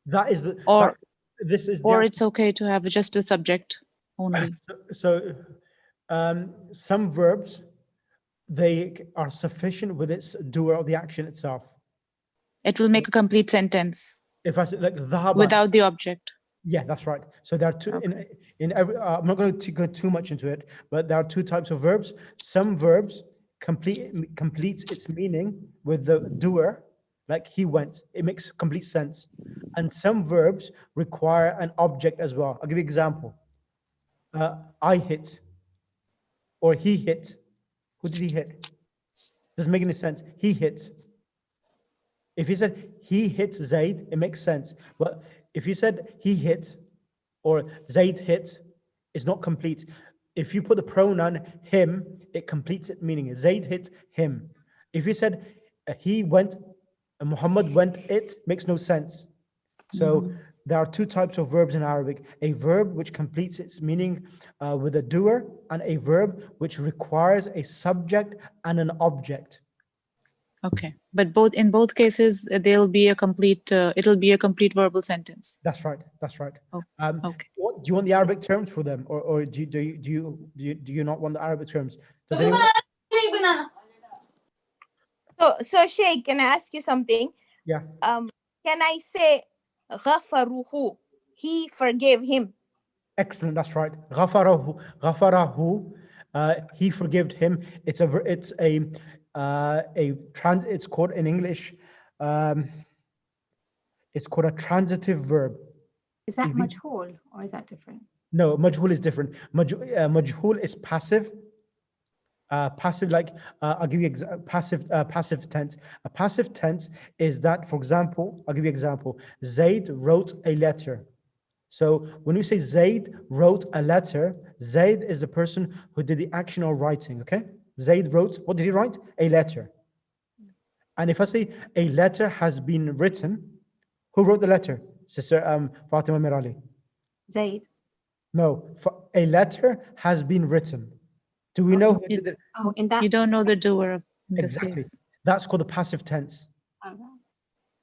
Speaker 1: That is the.
Speaker 5: Or
Speaker 1: this is.
Speaker 5: Or it's okay to have just a subject only.
Speaker 1: So some verbs, they are sufficient with its doer of the action itself.
Speaker 5: It will make a complete sentence.
Speaker 1: If I say like dhahaba,
Speaker 5: without the object.
Speaker 1: Yeah, that's right. So there are two in every. I'm not going to go too much into it, but there are two types of verbs. Some verbs completes its meaning with the doer, like he went. It makes complete sense. And some verbs require an object as well. I'll give you an example. I hit, or he hit. Who did he hit? Doesn't make any sense. He hit. If he said he hit Zaid, it makes sense. But if you said he hit or Zaid hit, it's not complete. If you put the pronoun him, it completes its meaning. Zaid hit him. If you said he went, Muhammad went, it makes no sense. So there are two types of verbs in Arabic. A verb which completes its meaning with a doer, and a verb which requires a subject and an object.
Speaker 5: Okay, but in both cases, it'll be a complete verbal sentence.
Speaker 1: That's right. That's right.
Speaker 5: Oh, okay.
Speaker 1: Do you want the Arabic terms for them, or do you not want the Arabic terms? Does anyone?
Speaker 6: So Sheikh, can I ask you something?
Speaker 1: Yeah.
Speaker 6: Can I say غفره? He forgave him.
Speaker 1: Excellent. That's right. غفره. He forgave him. It's called in English. It's called a transitive verb.
Speaker 12: Is that majhul or is that different?
Speaker 1: No, majhul is different. Majhul is passive. Passive, like I'll give you passive tense. A passive tense is that, for example, I'll give you an example. Zaid wrote a letter. So when you say Zaid wrote a letter, Zaid is the person who did the action of writing. Okay, Zaid wrote. What did he write? A letter. And if I say a letter has been written, who wrote the letter? Sister Fatima Mirali.
Speaker 12: Zaid.
Speaker 1: No, a letter has been written. Do we know who did it?
Speaker 12: Oh, in that.
Speaker 5: You don't know the doer in this
Speaker 1: Exactly.
Speaker 5: case.
Speaker 1: That's called the passive tense.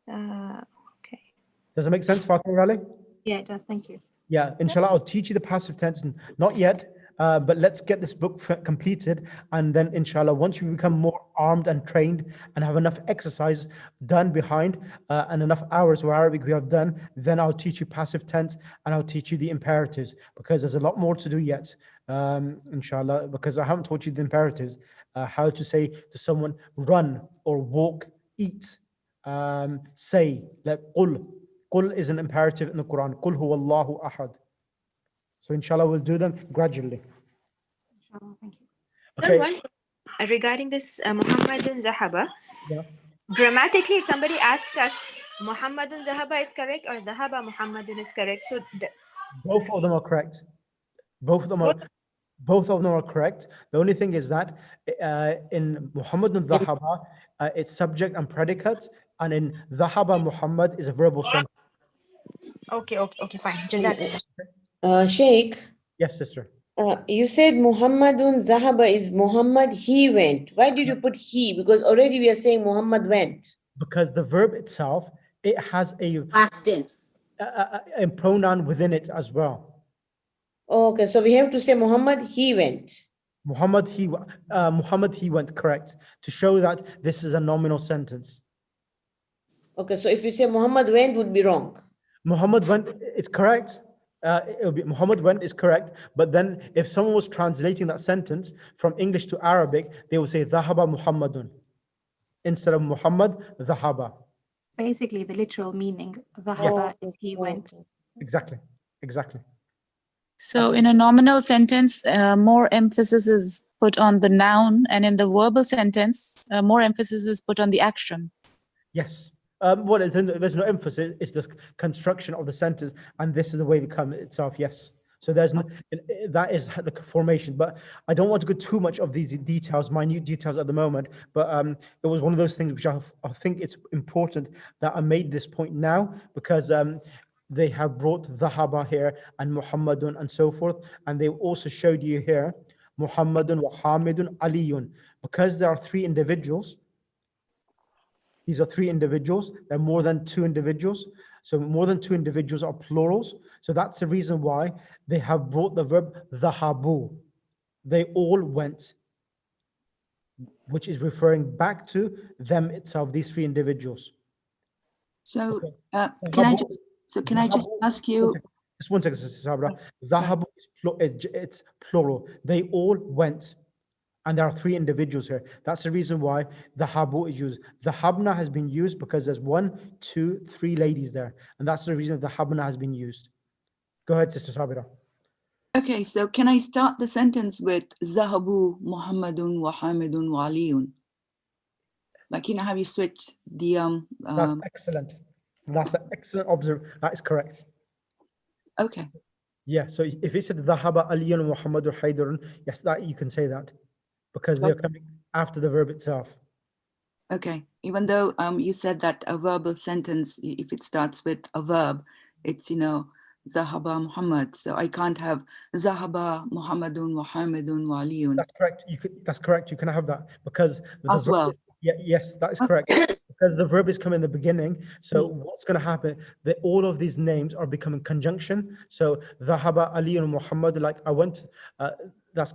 Speaker 6: Okay.
Speaker 1: Does it make sense, Fatima Mirali?
Speaker 12: Yeah, it does. Thank you.
Speaker 1: Yeah, inshallah, I'll teach you the passive tense. Not yet, but let's get this book completed. And then, inshallah, once you become more armed and trained and have enough exercise done behind and enough hours of Arabic we have done, then I'll teach you passive tense and I'll teach you the imperatives, because there's a lot more to do yet, inshallah, because I haven't taught you the imperatives, how to say to someone, run or walk, eat, say, like, qul. Qul is an imperative in the Quran. Qul huwa Allahu ahad. So inshallah we'll do them gradually.
Speaker 12: Inshallah, thank you.
Speaker 1: Okay.
Speaker 14: Regarding this Muhammadun Zahaba,
Speaker 1: Yeah.
Speaker 14: grammatically, if somebody asks us Muhammadun Zahaba is correct or Zahaba Muhammadun is correct, so
Speaker 1: Both of them are correct. Both of them are correct. The only thing is that in Muhammadun Zahaba, it's subject and predicate, and in Zahaba Muhammad is a verbal sentence.
Speaker 14: Okay, fine. Jazakallah.
Speaker 20: Sheikh.
Speaker 1: Yes, sister.
Speaker 20: You said Muhammadun Zahaba is Muhammad, he went. Why did you put he? Because already we are saying Muhammad went.
Speaker 1: Because the verb itself, it has a
Speaker 15: Past tense.
Speaker 1: A pronoun within it as well.
Speaker 20: Okay, so we have to say Muhammad, he went.
Speaker 1: Muhammad, he went, correct, to show that this is a nominal sentence.
Speaker 20: Okay, so if you say Muhammad went, would be wrong.
Speaker 1: Muhammad went, it's correct. It'll be Muhammad went is correct, but then if someone was translating that sentence from English to Arabic, they would say Dhahaba Muhammadun instead of Muhammad, Dhahaba.
Speaker 12: Basically, the literal meaning, Dhahaba is he went.
Speaker 1: Exactly.
Speaker 5: So in a nominal sentence, more emphasis is put on the noun, and in the verbal sentence, more emphasis is put on the action.
Speaker 1: Yes. There's no emphasis. It's the construction of the sentence, and this is the way they come itself. Yes. So there's no, that is the formation. But I don't want to go too much of these details, minute details at the moment. But it was one of those things which I think it's important that I made this point now, because they have brought Dhahaba here and Muhammadun and so forth, and they also showed you here Muhammadun wa Hamidun Aliyun, because there are three individuals. These are three individuals. There are more than two individuals. So more than two individuals are plurals. So that's the reason why they have brought the verb dhahabu. They all went, which is referring back to them itself, these three individuals.
Speaker 17: So can I just ask you?
Speaker 1: Just one second, Sister Sabra. Dhahabu it's plural. They all went. And there are three individuals here. That's the reason why the habu is used. The habna has been used because there's 1, 2, 3 ladies there. And that's the reason the habna has been used. Go ahead, Sister Sabira.
Speaker 17: Okay, so can I start the sentence with Zahabu Muhammadun wa Hamidun wa Aliyun? Like, have you switched the
Speaker 1: That's excellent. That's an excellent observation. That is correct.
Speaker 17: Okay.
Speaker 1: Yeah, so if it said Dhahaba Aliyun Muhammadur Haydarun, yes, that you can say that. Because they're coming after the verb itself.
Speaker 17: Okay, even though you said that a verbal sentence, if it starts with a verb, it's, Zahaba Muhammad. So I can't have Zahaba Muhammadun wa Hamidun wa Aliyun.
Speaker 1: That's correct. That's correct. You can have that because the
Speaker 17: as well.
Speaker 1: Yes, that is correct. Because the verb is coming in the beginning. So what's going to happen? That all of these names are becoming conjunction. So Zahaba Aliyun Muhammad, like I went. That's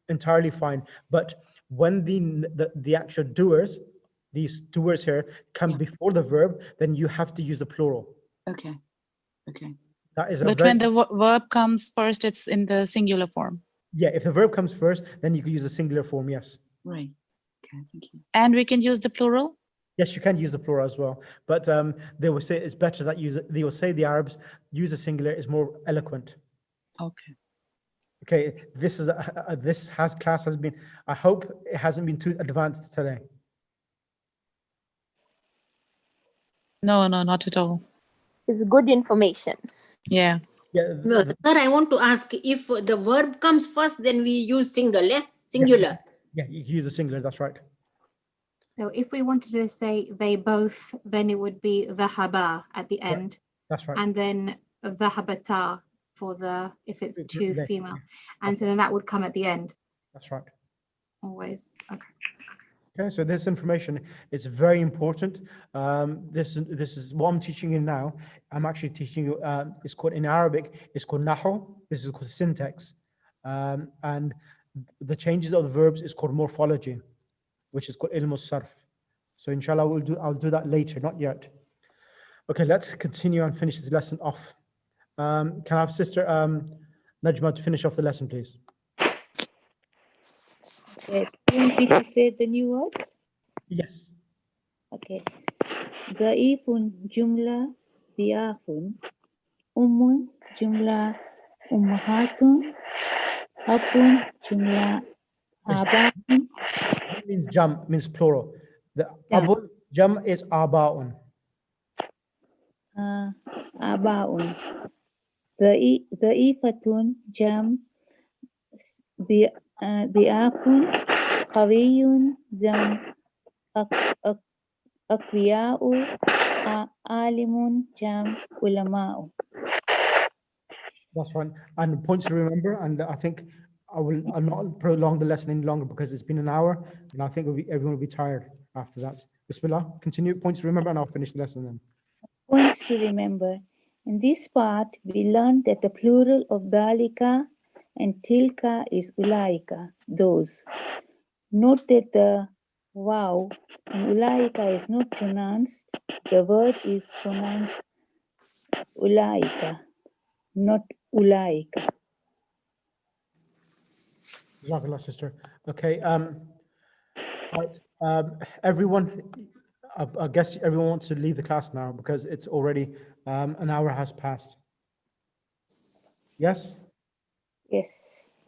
Speaker 1: entirely fine. But when the actual doers these two words here come before the verb, then you have to use the plural.
Speaker 17: Okay. Okay.
Speaker 1: That is a
Speaker 5: But
Speaker 1: very,
Speaker 5: when the verb comes first, it's in the singular form.
Speaker 1: yeah, if the verb comes first, then you can use the singular form, yes.
Speaker 17: Right. Okay, thank you.
Speaker 5: And we can use the plural?
Speaker 1: Yes, you can use the plural as well, but they will say it's better that they will say the Arabs use the singular is more eloquent.
Speaker 5: Okay.
Speaker 1: Okay, this is class has been. I hope it hasn't been too advanced today.
Speaker 5: No, not at all.
Speaker 6: It's good information.
Speaker 5: Yeah.
Speaker 1: Yeah.
Speaker 15: No, sir, I want to ask if the verb comes first, then we use singular.
Speaker 1: Yeah, you use the singular. That's right.
Speaker 12: So if we wanted to say they both, then it would be dhahaba at the end.
Speaker 1: That's right.
Speaker 12: And then dhahabata for the, if it's two
Speaker 1: They,
Speaker 12: female. And so then that would come at the end.
Speaker 1: That's right.
Speaker 12: Always. Okay.
Speaker 1: Okay, so this information is very important. This is what I'm teaching you now. I'm actually teaching you, it's called in Arabic, it's called nahu. This is called syntax. And the changes of the verbs is called morphology, which is called ilm al-sarf. So inshallah, I'll do that later, not yet. Okay, let's continue and finish this lesson off. Can I have Sister Najma to finish off the lesson, please?
Speaker 16: Okay. You want me to say the new words?
Speaker 1: Yes.
Speaker 16: Okay. Dhaifun jumla dhiyafun. Ummun jumla ummahatun. Abun jumla abaun.
Speaker 1: It means jam, means plural. The abun jam is abaun.
Speaker 16: Abaun. Dhaifatun jam dhiyafun. Qawiyun jam akwiya'u. Alimun jam ulama'u.
Speaker 1: That's right. And points to remember, and I think I'll not prolong the lesson any longer because it's been an hour, and I think everyone will be tired after that. Bismillah, continue. Points to remember, and I'll finish the lesson then.
Speaker 16: Points to remember. In this part, we learned that the plural of dalika and tilka is ulaika, those. Note that the wow in ulaika is not pronounced. The word is pronounced ulaika, not ulaika.
Speaker 1: Jazakallah, sister. Okay. Right. Everyone, I guess everyone wants to leave the class now because it's already an hour has passed. Yes?
Speaker 16: Yes.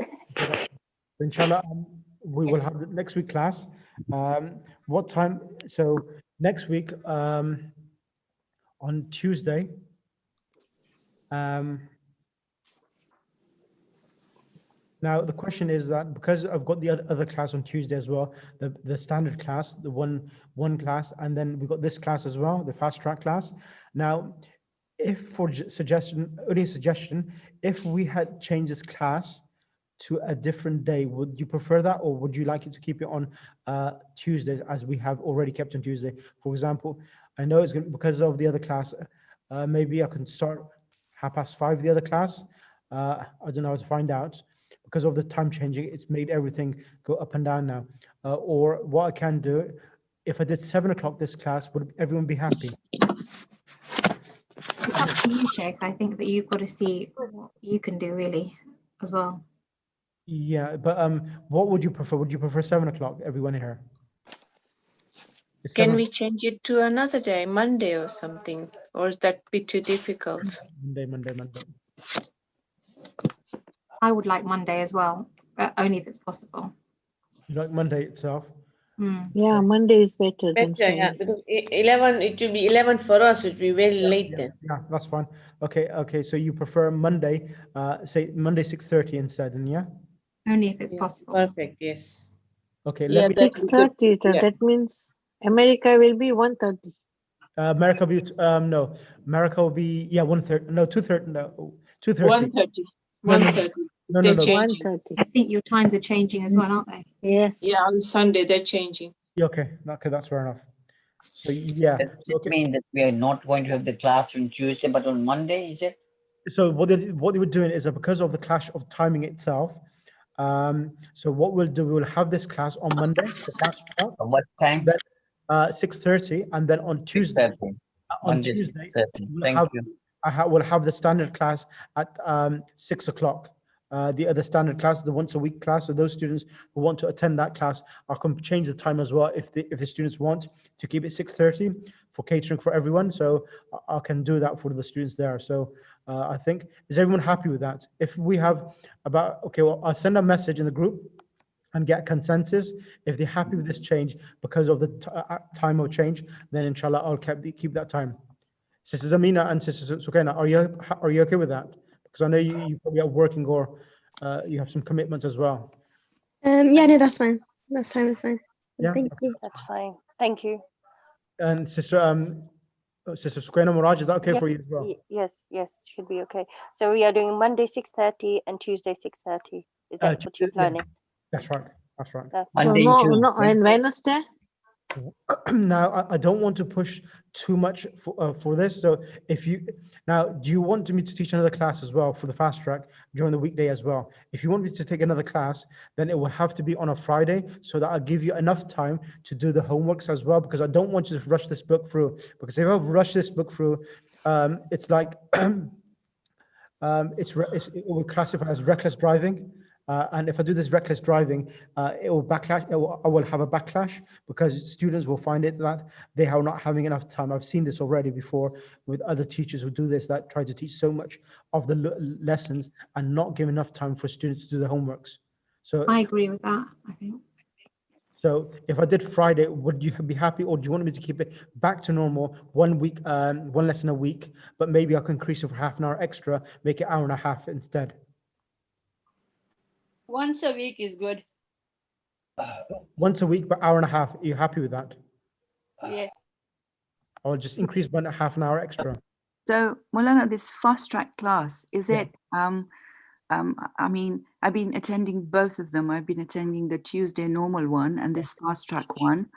Speaker 1: Inshallah, we will have the next week class. What time? So next week on Tuesday. Now the question is that because I've got the other class on Tuesday as well, the standard class, the one class, and then we've got this class as well, the fast track class. Now, if for only a suggestion, if we had changed this class to a different day, would you prefer that, or would you like it to keep it on Tuesdays as we have already kept on Tuesday? For example, I know it's because of the other class. Maybe I can start 5:30 the other class. I don't know how to find out. Because of the time changing, it's made everything go up and down now. Or what I can do, if I did 7 o'clock this class, would everyone be happy?
Speaker 12: It's up to you, Sheikh. I think that you've got to see what you can do really as well.
Speaker 1: Yeah, but what would you prefer? Would you prefer 7 o'clock, everyone here?
Speaker 11: Can we change it to another day, Monday or something? Or is that be too difficult?
Speaker 1: Monday.
Speaker 12: I would like Monday as well, but only if it's possible.
Speaker 1: You like Monday itself?
Speaker 4: Yeah, Monday is better than
Speaker 20: Better, yeah,
Speaker 4: Friday.
Speaker 20: because 11, it will be 11 for us, it will be very late then.
Speaker 1: Yeah, that's fine. Okay, so you prefer Monday, say Monday 6:30 instead, and yeah?
Speaker 12: Only if it's possible.
Speaker 20: Perfect, yes.
Speaker 1: Okay,
Speaker 4: Yeah,
Speaker 1: let me
Speaker 4: 6:30, so
Speaker 20: yeah.
Speaker 4: that means America will be 1:30.
Speaker 1: America will be no, America will be 1:30. No, 2:30. No, 2:30.
Speaker 11: 1:30.
Speaker 1: No.
Speaker 11: 1:30.
Speaker 1: No.
Speaker 11: They're changing.
Speaker 4: 1:30.
Speaker 12: I think your times are changing as well, aren't they?
Speaker 4: Yes.
Speaker 11: Yeah, on Sunday they're changing.
Speaker 1: Okay, that's fair enough. So yeah.
Speaker 13: Does it mean that we are not going to have the class on Tuesday, but on Monday, is it?
Speaker 1: So what they were doing is that because of the clash of timing itself, so what we'll do, we'll have this class on Monday. The fast track.
Speaker 13: What time?
Speaker 1: 6:30, and then on Tuesday,
Speaker 13: 6:30.
Speaker 1: on
Speaker 13: Monday,
Speaker 1: Tuesday
Speaker 13: 6:30.
Speaker 1: we'll
Speaker 13: Thank
Speaker 1: have
Speaker 13: you.
Speaker 1: we'll have the standard class at 6 o'clock. The other standard class, the once a week class. So those students who want to attend that class, I can change the time as well if the students want to keep it 6:30 for catering for everyone. So I can do that for the students there. So I think, is everyone happy with that? If we have about, okay, well, I'll send a message in the group and get consensus. If they're happy with this change because of the time of change, then inshallah I'll keep that time. Sisters Amina and Sisters Sukaina, are you okay with that? Because I know you probably are working or you have some commitments as well.
Speaker 2: Yeah, no, that's fine. That's time is fine.
Speaker 1: Yeah,
Speaker 2: Thank you.
Speaker 10: That's fine. Thank you.
Speaker 1: And Sister Sukaina Muraj, is that okay
Speaker 10: Yes,
Speaker 1: for you as well?
Speaker 10: yes, should be okay. So we are doing Monday 6:30 and Tuesday 6:30. Is that what you're
Speaker 1: Yeah,
Speaker 10: planning?
Speaker 1: that's right. That's right.
Speaker 10: That's
Speaker 4: So
Speaker 13: Monday,
Speaker 4: no,
Speaker 13: Tuesday.
Speaker 4: and Wednesday?
Speaker 1: Now I don't want to push too much for this. So if you now, do you want me to teach another class as well for the fast track during the weekday as well? If you want me to take another class, then it will have to be on a Friday so that I'll give you enough time to do the homeworks as well, because I don't want you to rush this book through. Because if I rush this book through, it's like it will classify as reckless driving. And if I do this reckless driving, it will backlash. I will have a backlash because students will find it that they are not having enough time. I've seen this already before with other teachers who do this, that try to teach so much of the lessons and not give enough time for students to do the homeworks. So
Speaker 12: I agree with that, I think.
Speaker 1: So if I did Friday, would you be happy, or do you want me to keep it back to normal, 1 week, one lesson a week, but maybe I can increase it for half an hour extra, make it hour and a half instead?
Speaker 7: Once a week is good.
Speaker 1: Once a week, but hour and a half. Are you happy with that?
Speaker 7: Yeah.
Speaker 1: I'll just increase by half an hour extra.
Speaker 17: So, Molana, this fast track class, is it, I mean, I've been attending both of them. I've been attending the Tuesday normal one and this fast track one.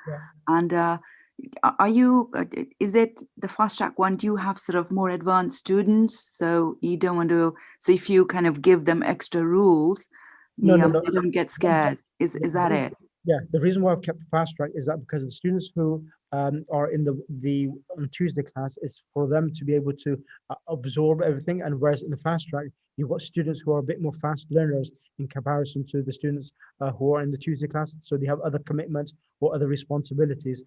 Speaker 17: And are you, is it the fast track one, do you have sort of more advanced students? So you don't want to, so if you kind of give them extra rules,
Speaker 1: No.
Speaker 17: they don't get scared. Is that it?
Speaker 1: Yeah, the reason why I've kept fast track is that because the students who are in the on Tuesday class is for them to be able to absorb everything, and whereas in the fast track you've got students who are a bit more fast learners in comparison to the students who are in the Tuesday class, so they have other commitments or other responsibilities